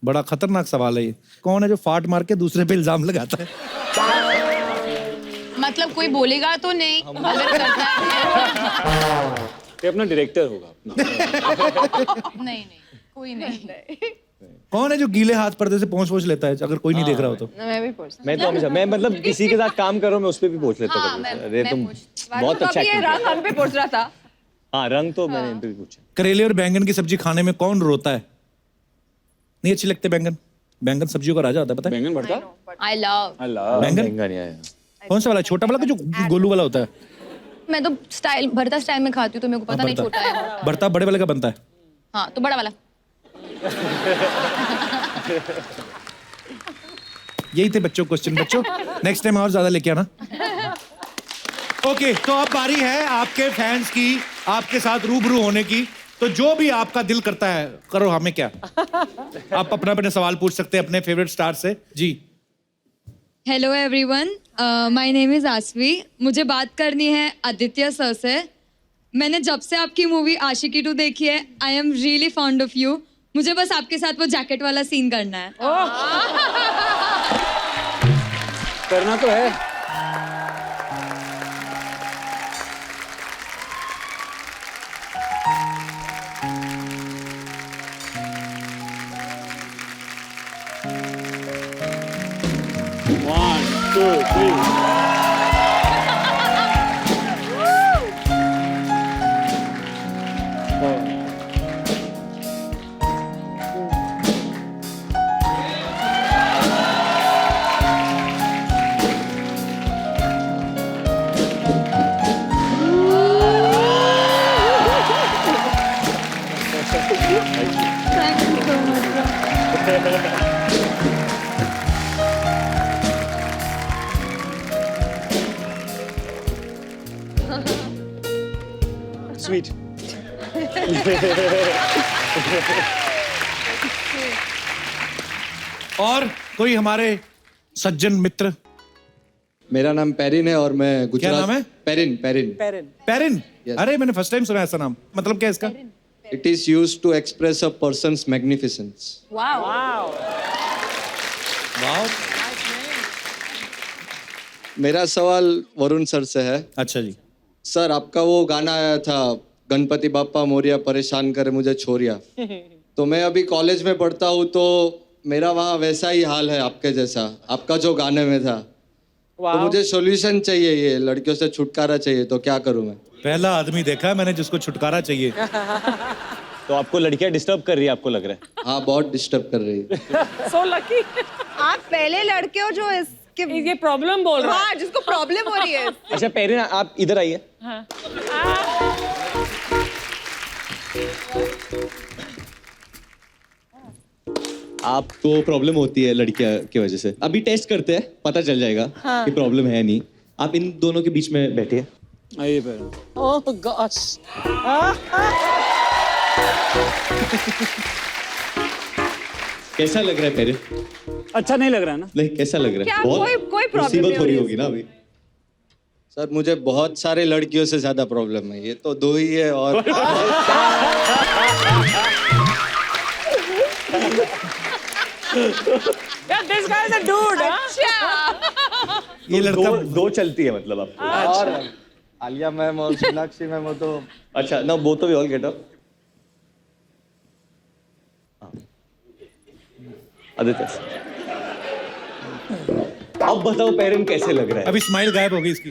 बड़ा खतरनाक सवाल है ये। कौन है जो फाट मार के दूसरे पे इल्जाम लगाता है? मतलब कोई बोलेगा तो नहीं, अगर करता है। ये अपना डायरेक्टर होगा अपना। नहीं कोई नहीं। कौन है जो गीले हाथ पर्दे से पोंछ लेता है अगर कोई नहीं देख रहा हो तो? मैं भी पूछ। मैं तो हमेशा, मैं मतलब किसी के साथ काम कर रहा हूँ, मैं उस पर भी पूछ लेता हूँ। अरे तुम बहुत अच्छा ये रंग हम पे पूछ रहा था। हाँ, रंग तो मैंने इन पे भी पूछा। करेले और बैंगन की सब्जी खाने में कौन रोता है? नहीं अच्छी लगते बैंगन? बैंगन सब्जियों का राजा होता है, पता है? बैंगन भरता? I love। बैंगन नहीं आया। कौन सा वाला? छोटा वाला जो गोलू वाला होता है? मैं तो भरता स्टाइल में खाती हूँ, तो मेरे को पता नहीं छोटा है। भरता बड़े वाले का बनता है। हाँ, तो बड़ा वाला। यही थे बच्चों क्वेश्चन। बच्चों नेक्स्ट टाइम और ज्यादा लेके आना। ओके, तो अब बारी है आपके फैंस की आपके साथ रूबरू होने की। तो जो भी आपका दिल करता है करो, हमें क्या। आप अपना अपने सवाल पूछ सकते हैं अपने फेवरेट स्टार से। जी hello everyone, my name is Aasvi. मुझे बात करनी है आदित्य सर से। मैंने जब से आपकी मूवी आशिकी 2 देखी है, I am really fond of you. मुझे बस आपके साथ वो जैकेट वाला सीन करना है। करना तो है। One, two, three. Sweet. और कोई हमारे सज्जन मित्र। मेरा नाम पेरिन है और मैं गुजरात। क्या नाम है? पेरिन। पेरिन। पेरिन? Yes. अरे मैंने फर्स्ट टाइम सुना ऐसा नाम। मतलब क्या इसका? It is used to express a person's magnificence. Wow. Wow. मेरा सवाल वरुण सर से है। अच्छा जी। सर, आपका वो गाना आया था गणपति बाप्पा मोरिया परेशान करे मुझे छोरिया। तो मैं अभी कॉलेज में पढ़ता हूँ, तो मेरा वहाँ वैसा ही हाल है आपके जैसा, आपका जो गाने में था। तो मुझे सॉल्यूशन चाहिए, ये लड़कियों से छुटकारा चाहिए, तो क्या करूँ मैं? पहला आदमी देखा है मैंने जिसको छुटकारा चाहिए। तो आपको लड़कियां डिस्टर्ब कर रही है, आपको लग रहा है? हाँ, बहुत डिस्टर्ब कर रही है। So lucky. आप पहले लड़के हो जो इसके ये प्रॉब्लम बोल रहा है। हाँ, जिसको प्रॉब्लम हो रही है। अच्छा पेरिन, आप इधर आइए। हाँ। आपको प्रॉब्लम होती है लड़कियां की वजह से। अभी टेस्ट करते हैं, पता चल जाएगा कि प्रॉब्लम है नहीं। आप इन दोनों के बीच में बैठिए। आइए पेरिन। Oh gosh. कैसा लग रहा है पेरिन? अच्छा नहीं लग रहा है ना? नहीं, कैसा लग रहा है? क्या कोई प्रॉब्लम मुसीबत नहीं हो रही हो होगी ना अभी। सर, मुझे बहुत सारे लड़कियों से ज्यादा प्रॉब्लम है, ये तो 2 ही है। और Yeah, this guy is a dude. हाँ? ये लड़का दो चलती है मतलब आपको? और आलिया मैम और सोनाक्षी मैम हो तो। अच्छा, ना both of you all get up. Aditya, अब बताओ पेरिन कैसे लग रहा है? अभी स्माइल गायब हो गई इसकी।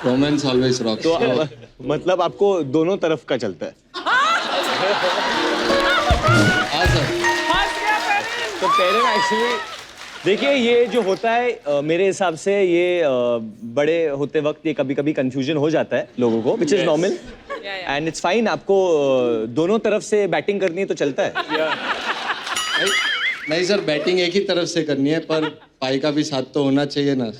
Romance always rocks. तो मतलब आपको दोनों तरफ का चलता है? हाँ सर। तो पेरिन एक्चुअली देखिए, ये जो होता है मेरे हिसाब से ये बड़े होते वक्त ये कभी कभी कंफ्यूजन हो जाता है लोगों को, which is normal and it's fine. आपको दोनों तरफ से बैटिंग करनी है तो चलता है। नहीं सर, बैटिंग एक ही तरफ से करनी है, पर पाई का भी साथ तो होना चाहिए ना।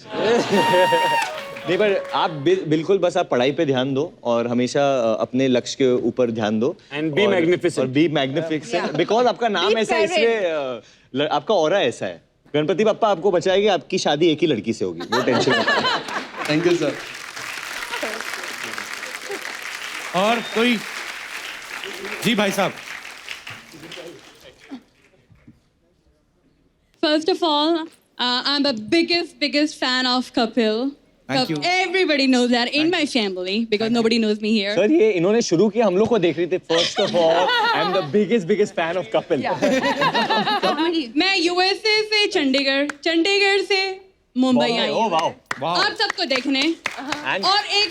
नहीं, पर आप बिल्कुल बस आप पढ़ाई पे ध्यान दो और हमेशा अपने लक्ष्य के ऊपर ध्यान दो। And be magnificent. और बी मैग्निफिसेंट, बिकॉज आपका नाम ऐसा है, इसलिए आपका ऑरा ऐसा है। गणपति बप्पा आपको बचाएंगे, आपकी शादी एक ही लड़की से होगी, वो टेंशन मत लो। Thank you sir. और कोई? जी भाई साहब। First of all, I'm the biggest fan of Kapil. Thank you. Everybody knows that in my family because nobody knows me here. Sir, ये इन्होंने शुरू किया, हम लोग को देख रही थी। First of all, I am the biggest fan of Kapil. मैं यूएसए से चंडीगढ़ से मुंबई आई हूँ वाह। आप सबको देखने। और एक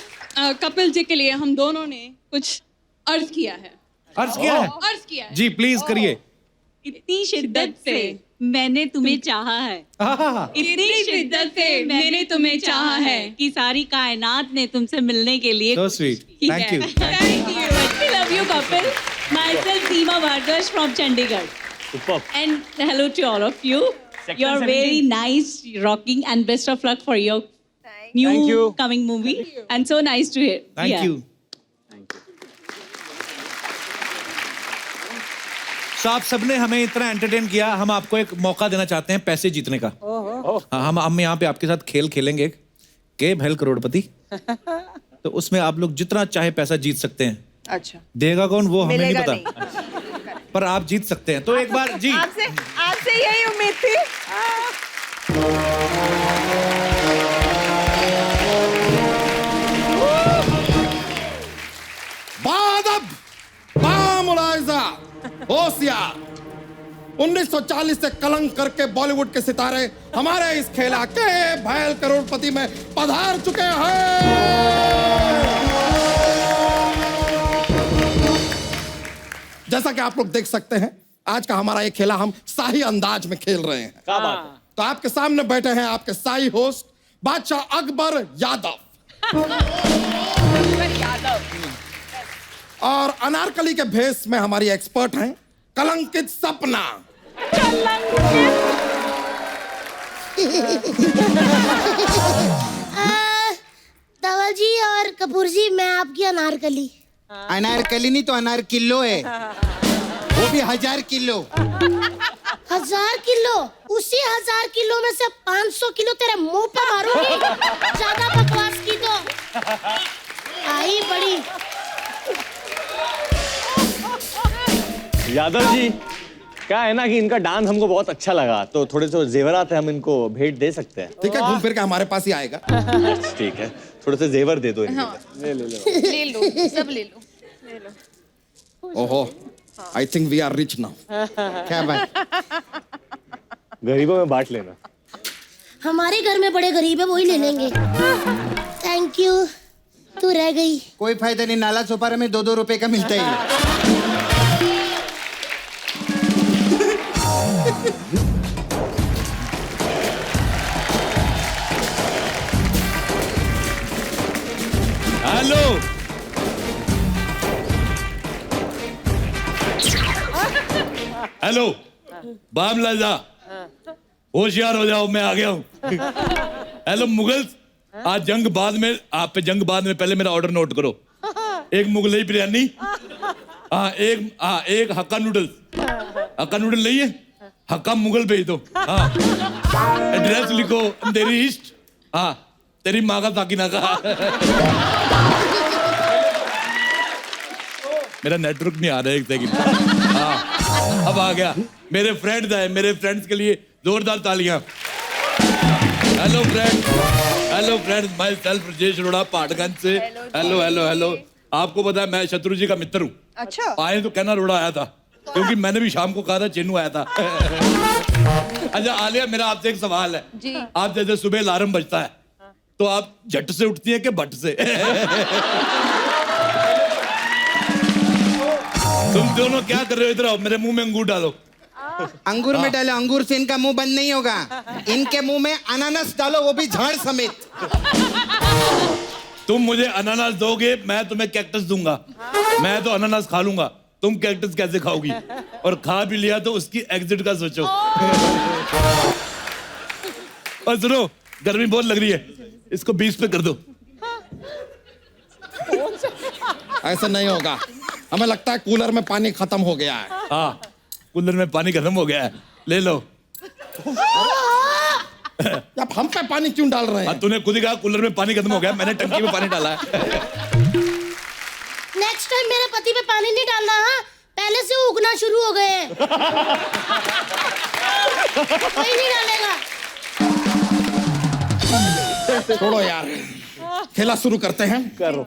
कपिल जी के लिए हम दोनों ने कुछ अर्ज किया है। अर्ज किया है? जी प्लीज करिए। इतनी शिद्दत से मैंने तुम्हें चाहा है, इतनी शिद्दत से मैंने तुम्हें चाहा है कि सारी कायनात ने तुमसे मिलने के लिए So sweet. Thank you. Thank you. I love you, Kapil. Myself Seema Bhargava from Chandigarh. Superb. And hello to all of you. You're very nice, rocking, and best of luck for your new coming movie. And so nice to hear. Thank you. So आप सबने हमें इतना entertain किया, हम आपको एक मौका देना चाहते हैं पैसे जीतने का। हम यहाँ पे आपके साथ खेल खेलेंगे के भैल करोड़पति। तो उसमें आप लोग जितना चाहे पैसा जीत सकते हैं। अच्छा। देगा कौन वो हमें नहीं पता, पर आप जीत सकते हैं। तो एक बार जी आपसे यही उम्मीद थी। बादब, बामुलाइजा, होशियार। 1940 से कलंक करके बॉलीवुड के सितारे हमारे इस खेला के भैल करोड़पति में पधार चुके हैं। जैसा कि आप लोग देख सकते हैं, आज का हमारा ये खेला हम शाही अंदाज में खेल रहे हैं। क्या बात है? तो आपके सामने बैठे हैं आपके शाही होस्ट बादशाह अकबर यादव। और अनारकली के भेष में हमारी एक्सपर्ट हैं कलंकित सपना। धवल जी और कपूर जी, मैं आपकी अनारकली। अनारकली नहीं तो अनार किलो है, वो भी 1000 किलो। 1000 किलो? उसी 1000 किलो में से 500 किलो तेरे मुंह पे मारूंगी। ज्यादा बकवास की तो आई बड़ी। यादव जी, क्या है ना कि इनका डांस हमको बहुत अच्छा लगा, तो थोड़े से जेवरात है, हम इनको भेंट दे सकते हैं। ठीक है, घूम फिर के हमारे पास ही आएगा। ठीक है, थोड़े से जेवर दे दो इनको। ले लो, सब ले लो। ओहो, I think we are rich now. क्या बात? गरीबों में बांट लेना। हमारे घर में बड़े गरीब है, वही ले लेंगे। थैंक यू, तू रह गई। कोई फायदा नहीं, नाला सोपारा में 2-2 रुपए का मिलता है। हेलो, हेलो, बाम लाजा, होशियार हो जाओ, मैं आ गया हूँ। हेलो मुगल्स, आज जंग बाद में, आप पे जंग बाद में पहले मेरा ऑर्डर नोट करो। एक मुगलई बिरयानी, एक हक्का नूडल्स। हक्का नूडल नहीं है, हक्का मुगल भेज दो। हाँ, एड्रेस लिखो, अंधेरी ईस्ट। हाँ, तेरी माँ का ताकिना का। मेरा नेटवर्क नहीं आ रहा है, एक सेकंड। हाँ, अब आ गया। मेरे फ्रेंड्स आए, मेरे फ्रेंड्स के लिए जोरदार तालियां। Hello friends, myself Rajesh Arora Patganj से। Hello hello hello. आपको पता है मैं शत्रु जी का मित्र हूँ। अच्छा। आए तो कहना रोड़ा आया था, क्योंकि मैंने भी शाम को कहा था चेन्नू आया था। अच्छा आलिया, मेरा आपसे एक सवाल है जी। आप जैसे सुबह अलार्म बजता है तो आप झट से उठती है कि भट्ट से? तुम दोनों क्या कर रहे हो? इधर आओ, मेरे मुंह में अंगूर डालो। अंगूर में डालो, अंगूर से इनका मुंह बंद नहीं होगा। इनके मुंह में अनानास डालो, वो भी झाड़ समेत। तुम मुझे अनानास दोगे, मैं तुम्हें कैक्टस दूंगा। मैं तो अनानास खा लूंगा, तुम कैक्टस कैसे खाओगी? और खा भी लिया तो उसकी एग्जिट का सोचो। और सुनो, गर्मी बहुत लग रही है, इसको 20 पे कर दो। ऐसा नहीं होगा, हमें लगता है कूलर में पानी खत्म हो गया है। हाँ, कूलर में पानी खत्म हो गया है, ले लो। अब हम पे पानी क्यों डाल रहे हैं? तूने खुद ही कहा कूलर में पानी खत्म हो गया, मैंने टंकी में पानी डाला है। नेक्स्ट टाइम मेरे पति पे पानी नहीं डालना। हाँ, पहले से उगना शुरू हो गए हैं। कोई नहीं डालेगा। छोड़ो यार, खेला शुरू करते हैं। करो।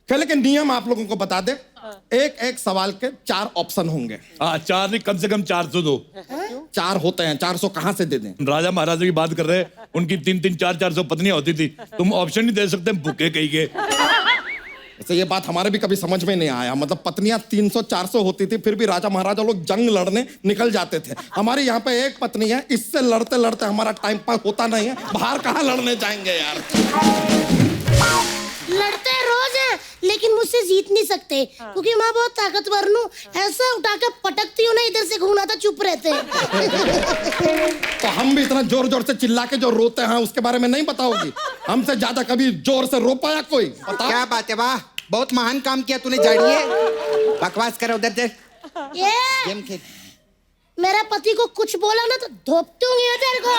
खेले के नियम आप लोगों को बता दे। एक एक सवाल के 4 ऑप्शन होंगे। हाँ, 4 नहीं, कम से कम 400 दो। 4 होते हैं, 400 कहाँ से दे दें? राजा महाराजा की बात कर रहे हैं, उनकी 3-3, 4-400 पत्नियां होती थी। तुम ऑप्शन नहीं दे सकते, भूखे कहीं के। ऐसे ये बात हमारे भी कभी समझ में नहीं आया। मतलब पत्नियां 300-400 होती थी, फिर भी राजा महाराजा लोग जंग लड़ने निकल जाते थे। हमारे यहाँ पे एक पत्नी है, इससे लड़ते लड़ते हमारा टाइम पास होता नहीं है। बाहर कहाँ लड़ने जाएंगे यार? लड़ते रोज हैं लेकिन मुझसे जीत नहीं सकते क्योंकि मैं बहुत ताकतवर हूँ। ऐसा उठा के पटकती हूँ ना, इधर से घूमना था चुप रहते हैं। तो हम भी इतना जोर जोर से चिल्ला के जो रोते हैं उसके बारे में नहीं बताओगी? हमसे ज्यादा कभी जोर से रो पाया कोई? बताओ। क्या बात है, वाह, बहुत महान काम किया तूने झाड़िए। बकवास कर उधर से। गेम खेल। मेरे पति को कुछ बोला ना तो धोप दूंगी तेरे को।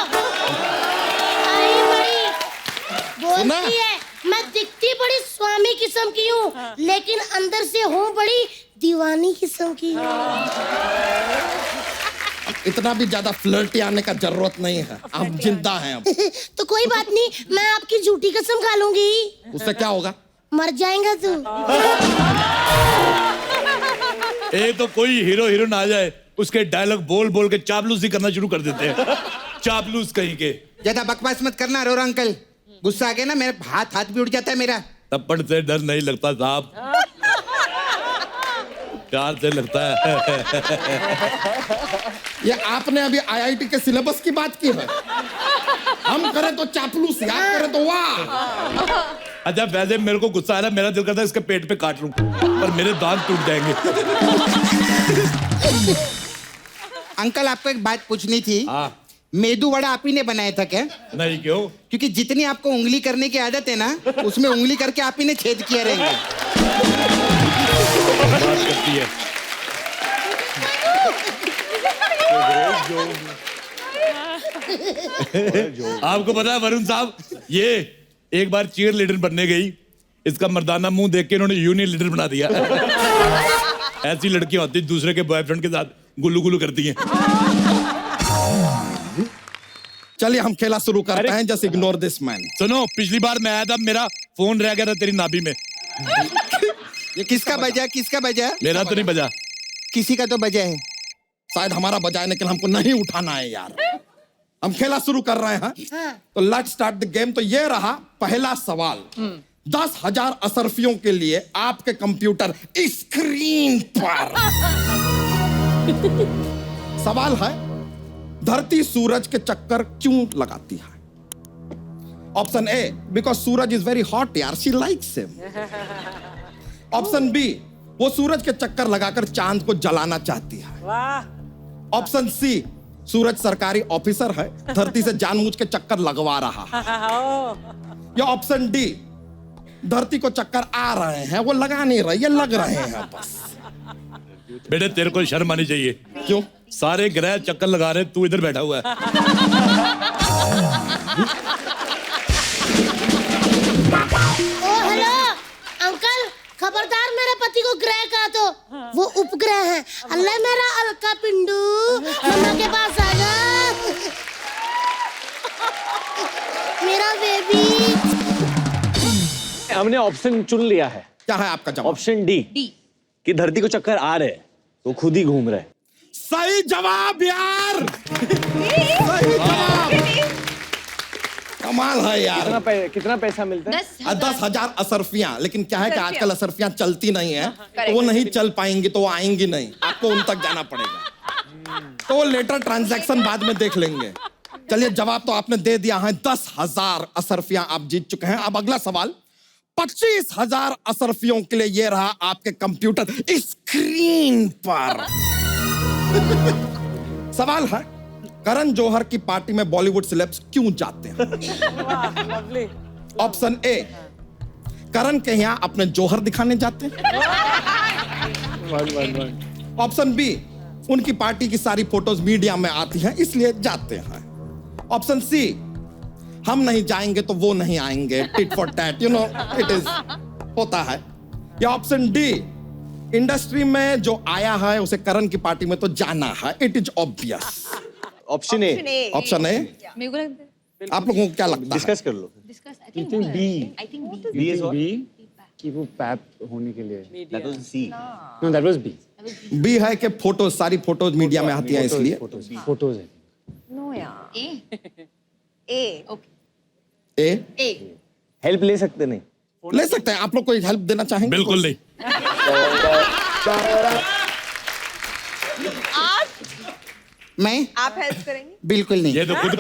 आई बड़ी बोलती है, मैं दिखती बड़ी स्वामी किस्म की हूँ लेकिन अंदर से हूँ बड़ी दीवानी किस्म की। इतना भी ज्यादा फ्लर्टी आने का जरूरत नहीं है, आप जिंदा हैं अब। तो कोई बात नहीं, मैं आपकी झूठी कसम खा लूंगी। उससे क्या होगा? मर जाएगा तू। तो कोई हीरो हीरोइन आ जाए, उसके डायलॉग बोल बोल के चापलूसी करना शुरू कर देते हैं। चापलूस कहीं के। ज्यादा बकवास मत करना अरोरा अंकल, गुस्सा आ गया ना मेरे हाथ भी उड़ जाता है मेरा। थप्पड़ से डर नहीं लगता साहब, प्यार से लगता है। ये आपने अभी आईआईटी के सिलेबस की बात की है। हम करें तो चापलूस, आप करें तो वाह। अच्छा वैसे मेरे को गुस्सा आ रहा है, मेरा दिल करता है इसके पेट पे काट लूं, पर मेरे दांत टूट जाएंगे। अंकल आपको एक बात पूछनी थी। मेदू वड़ा आप ही ने बनाया था क्या? नहीं, क्यों? क्योंकि जितनी आपको उंगली करने की आदत है ना, उसमें उंगली करके आप ही ने छेद किया रहेंगे। बात करती है। आपको पता है वरुण साहब, ये एक बार चीयर लीडर बनने गई, इसका मर्दाना मुंह देख के इन्होंने यूनियन लीडर बना दिया। ऐसी लड़कियां होती दूसरे के बॉयफ्रेंड के साथ गुल्लू गुल्लू करती हैं। चलिए हम खेला शुरू करते हैं। Just ignore this man. सुनो, पिछली बार मैं आया था, मेरा फोन रह गया था तेरी नाभि में। ये किसका बजा? किसका बजा? मेरा तो नहीं बजा, किसी का तो बजा है। शायद हमारा बजा है लेकिन हमको नहीं उठाना है यार। हम खेला शुरू कर रहे हैं। तो लेट्स स्टार्ट द गेम। तो ये रहा पहला सवाल। 10,000 असरफियों के लिए आपके कंप्यूटर स्क्रीन पर सवाल है, धरती सूरज के चक्कर क्यों लगाती है? ऑप्शन ए, बिकॉज सूरज इज वेरी हॉट यार, she likes him. Option B, वो सूरज के चक्कर लगाकर चांद को जलाना चाहती है। ऑप्शन सी, सूरज सरकारी ऑफिसर है, धरती से जानबूझ के चक्कर लगवा रहा है। या ऑप्शन डी, धरती को चक्कर आ रहे हैं, वो लगा नहीं रहे, ये लग रहे हैं बस। बेटे तेरे को शर्म आनी चाहिए। क्यों? सारे ग्रह चक्कर लगा रहे, तू इधर बैठा हुआ है। ओ हेलो अंकल, खबरदार मेरे पति को ग्रह कहा तो वो उपग्रह है। अल्लाह मेरा अलका पिंडू, मम्मा के पास आ जा। मेरा बेबी। हमने ऑप्शन चुन लिया है। क्या है आपका जवाब? ऑप्शन डी, कि धरती को चक्कर आ रहे हैं तो खुद ही घूम रहे। सही जवाब यार, सही जवाब। कमाल है यार। कितना पैसा मिलता है? 10,000 असरफियां। लेकिन क्या है कि आजकल असरफियां चलती नहीं है, तो वो नहीं चल पाएंगी, तो वो आएंगी नहीं, आपको उन तक जाना पड़ेगा। तो वो लेटर ट्रांजैक्शन बाद में देख लेंगे। चलिए जवाब तो आपने दे दिया है, 10,000 असरफियां आप जीत चुके हैं। अब अगला सवाल, 25,000 असरफियों के लिए ये रहा आपके कंप्यूटर स्क्रीन पर। सवाल है, करण जौहर की पार्टी में बॉलीवुड सेलेब्स क्यों जाते हैं? ऑप्शन ए, करण के यहाँ अपने जौहर दिखाने जाते हैं। ऑप्शन बी, उनकी पार्टी की सारी फोटोज मीडिया में आती हैं इसलिए जाते हैं। ऑप्शन सी, हम नहीं जाएंगे तो वो नहीं आएंगे, tit for tat, you know it is होता है। या ऑप्शन डी, इंडस्ट्री में जो आया है उसे करण की पार्टी में तो जाना है, it is obvious. Option A. Option A. मेरे को लगता है आप लोगों को क्या लगता है? डिस्कस कर लो। बी कि वो पैप होने के लिए। That was C. No, that was B. B है कि फोटोज, सारी फोटोज मीडिया में आती हैं इसलिए। फोटोज है। नो यार। ए। ओके। ए। हेल्प ले सकते नहीं? ले सकते हैं। आप लोग कोई हेल्प देना चाहेंगे? बिल्कुल नहीं। मैं? आप हेल्प करेंगे? बिल्कुल नहीं। ये तो खुद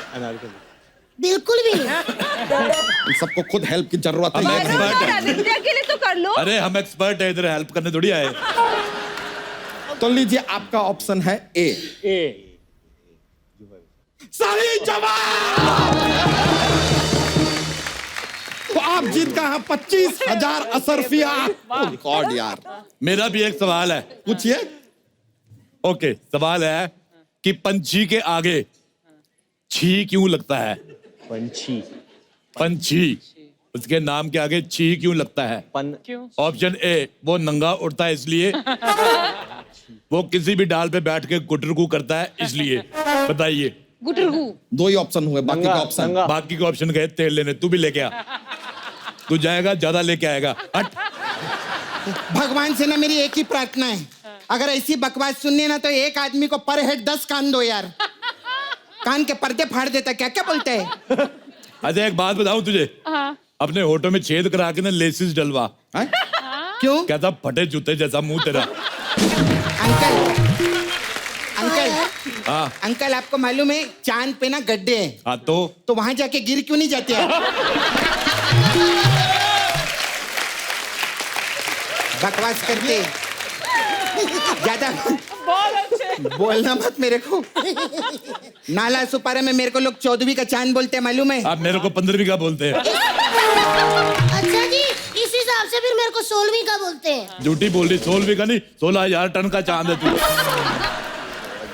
अनारकली। बिल्कुल भी नहीं। इन सबको खुद हेल्प की जरूरत है। हम एक्सपर्ट है। आदित्य के लिए तो कर लो। अरे हम एक्सपर्ट है, इधर हेल्प करने थोड़ी आए। तो लीजिए आपका ऑप्शन है ए। सही जवाब। तो आप जीत गए हैं 25,000 असरफिया। गॉड यार। मेरा भी एक सवाल है। पूछिए। ओके, सवाल है कि पंछी के आगे छी क्यों लगता है? पंछी उसके नाम के आगे छी क्यों लगता है? ऑप्शन ए, वो नंगा उड़ता है इसलिए। वो किसी भी डाल पे बैठ के गुटरगू करता है इसलिए। बताइए। गुटरगू। 2 ही ऑप्शन हुए, बाकी का ऑप्शन। बाकी के ऑप्शन गए तेल लेने। तू भी लेके आ। तू जाएगा, ज्यादा लेके आएगा। हट। भगवान से ना मेरी एक ही प्रार्थना है, अगर ऐसी बकवास सुननी है ना तो एक आदमी को पर हेड 10 कान दो यार। कान के पर्दे फाड़ देता। क्या क्या बोलते हैं? अच्छा एक बात बताऊं तुझे, अपने होठों में छेद करा के ना लेसिस डलवा। क्यों? कहता फटे जूते जैसा मुंह तेरा। अंकल हाँ अंकल, आपको मालूम है चांद पे ना गड्ढे हैं। हाँ तो वहां जाके गिर क्यों नहीं जाते आप? बकवास करते ज्यादा बोलना मत मेरे को। नाला सुपारा में मेरे को लोग 14वीं का चांद बोलते हैं, मालूम है? आप मेरे को 15वीं का बोलते हैं। अच्छा जी, इस हिसाब से फिर मेरे को 16वीं का बोलते हैं। झूठी बोल रही, 16वीं का नहीं, 16,000 टन का चांद है तू।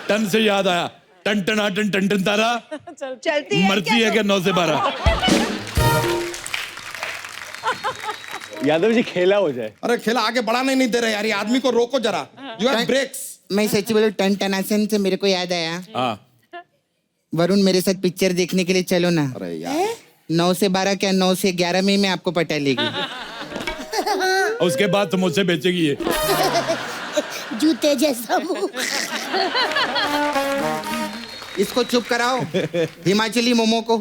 टन से याद आया, टन टन टन टन टन तारा चलती है मरती है क्या 9 से 12? यादव जी खेला हो जाए। अरे खेला आगे बढ़ाने नहीं दे रहे यार, ये आदमी को रोको जरा। You have brakes. मैं सच्ची बोलूं, टन टनासन से मेरे को याद आया। वरुण मेरे साथ पिक्चर देखने के लिए चलो ना। अरे यार 9 से 12 क्या 9 से 11 में मैं आपको पटा लेगी। उसके बाद समोसे बेचेगी ये। जूते जैसा मुंह। इसको चुप कराओ, हिमाचली मोमो को।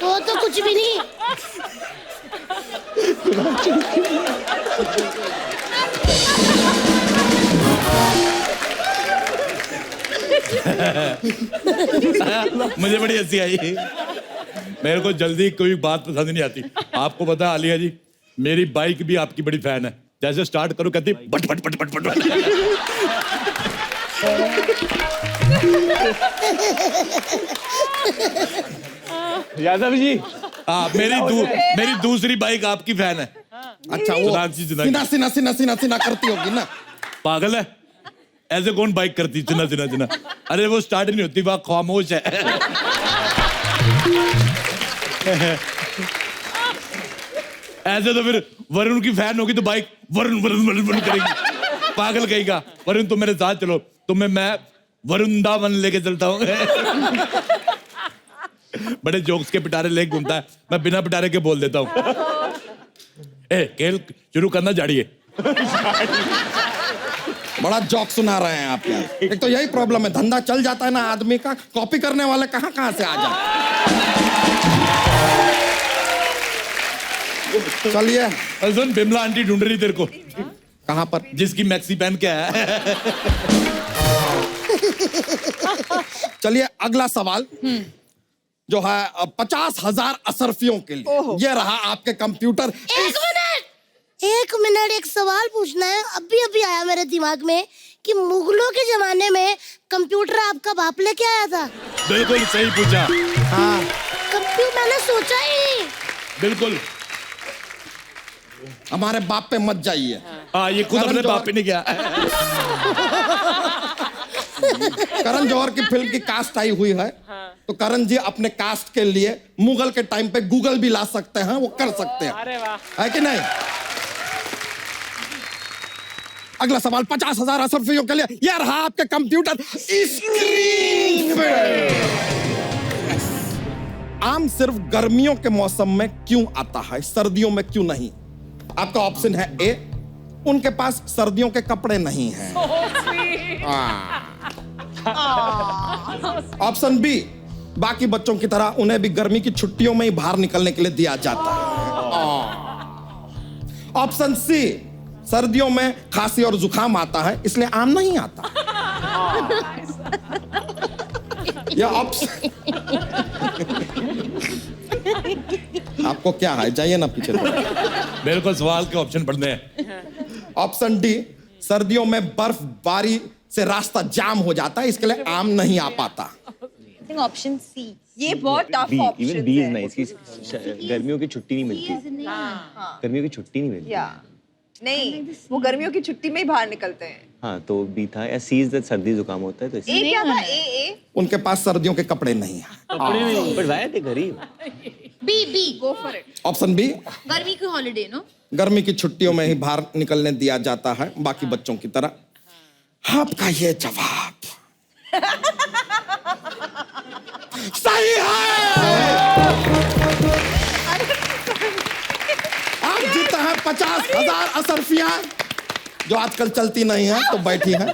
वो तो कुछ भी नहीं। मुझे बड़ी हंसी आई। मेरे को जल्दी कोई बात पसंद नहीं आती। आपको पता है आलिया जी, मेरी बाइक भी आपकी बड़ी फैन है। जैसे स्टार्ट करो कहती but but but but but. Yadav ji, मेरी दूसरी बाइक आपकी फैन है। अच्छा, वो सीना सीना सीना सीना सीना करती होगी ना। पागल है, ऐसे कौन बाइक करती चिना चिना चिना? अरे वो स्टार्ट नहीं होती, वह खामोश है। ऐसे तो फिर वरुण की फैन होगी तो बाइक वरुण वरुण वरुण वरुण करेगी। पागल कहेगा। वरुण तुम मेरे साथ चलो, तुम्हें मैं वरुंदावन लेके चलता हूँ। बड़े जोक्स के पिटारे लेके घूमता है, मैं बिना पिटारे के बोल देता हूँ। खेल शुरू करना झाड़िए। बड़ा जोक सुना रहे हैं आप यार। एक तो यही प्रॉब्लम है, धंधा चल जाता है ना आदमी का, कॉपी करने वाले कहाँ कहाँ से आ जाते। चलिए सुन, बिमला आंटी ढूंढ रही तेरे को। कहाँ पर? जिसकी मैक्सी पहन के है। चलिए अगला सवाल जो है 50,000 असरफियों के लिए। ये रहा आपके कंप्यूटर। एक मिनट, एक सवाल पूछना है। अभी अभी आया मेरे दिमाग में कि मुगलों के जमाने में कंप्यूटर आपका बाप लेके आया था। बिल्कुल सही पूछा। हाँ, कंप्यूटर मैंने सोचा ही। बिल्कुल। हमारे बाप पे मत जाइए। हाँ, ये खुद अपने बाप पे नहीं गया। करण जौहर की फिल्म की कास्ट आई हुई है, तो करण जी अपने कास्ट के लिए मुगल के टाइम पे गूगल भी ला सकते हैं, वो कर सकते हैं। अरे वाह, है कि नहीं? अगला सवाल 50,000 असरफियों के लिए। यह रहा आपके कंप्यूटर स्क्रीन पे। आम सिर्फ गर्मियों के मौसम में क्यों आता है, सर्दियों में क्यों नहीं? आपका ऑप्शन है ए, उनके पास सर्दियों के कपड़े नहीं हैं। ऑप्शन बी, बाकी बच्चों की तरह उन्हें भी गर्मी की छुट्टियों में ही बाहर निकलने के लिए दिया जाता है। ऑप्शन सी, सर्दियों में खांसी और जुकाम आता है इसलिए आम नहीं आता। ये आपको क्या है, जाइए ना पीछे थोड़ा। बिल्कुल सवाल के ऑप्शन पढ़ने हैं। ऑप्शन डी, सर्दियों में बर्फबारी से रास्ता जाम हो जाता है, इसके लिए आम नहीं आ पाता। ऑप्शन सी, ये बहुत tough B, option even B is nice. गर्मियों की छुट्टी नहीं मिलती, गर्मियों की छुट्टी नहीं मिलती। नहीं, वो गर्मियों की छुट्टी में ही बाहर निकलते हैं। हाँ तो बी था, या सी इज दैट सर्दी जुकाम होता है तो ए क्या था? ए उनके पास सर्दियों के कपड़े नहीं है। बट वाई थे गरीब। B go for it. Option B, गर्मी की हॉलिडे नो। गर्मी की छुट्टियों में ही बाहर निकलने दिया जाता है बाकी बच्चों की तरह। आपका ये जवाब सही है। आप जीते हैं 50,000 असरफियां जो आजकल चलती नहीं है तो बैठी है।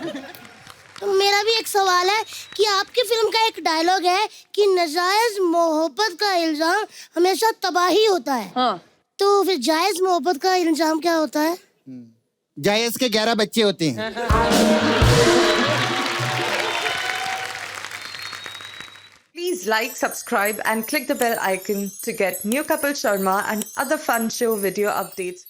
तो मेरा भी एक सवाल है कि आपकी फिल्म का एक डायलॉग है कि नाजायज मोहब्बत का इल्जाम हमेशा तबाही होता है। तो फिर जायज मोहब्बत का इल्जाम क्या होता है? जायज के 11 बच्चे होते हैं। Please like, subscribe and click the bell icon to get new Kapil Sharma and other fun show video updates.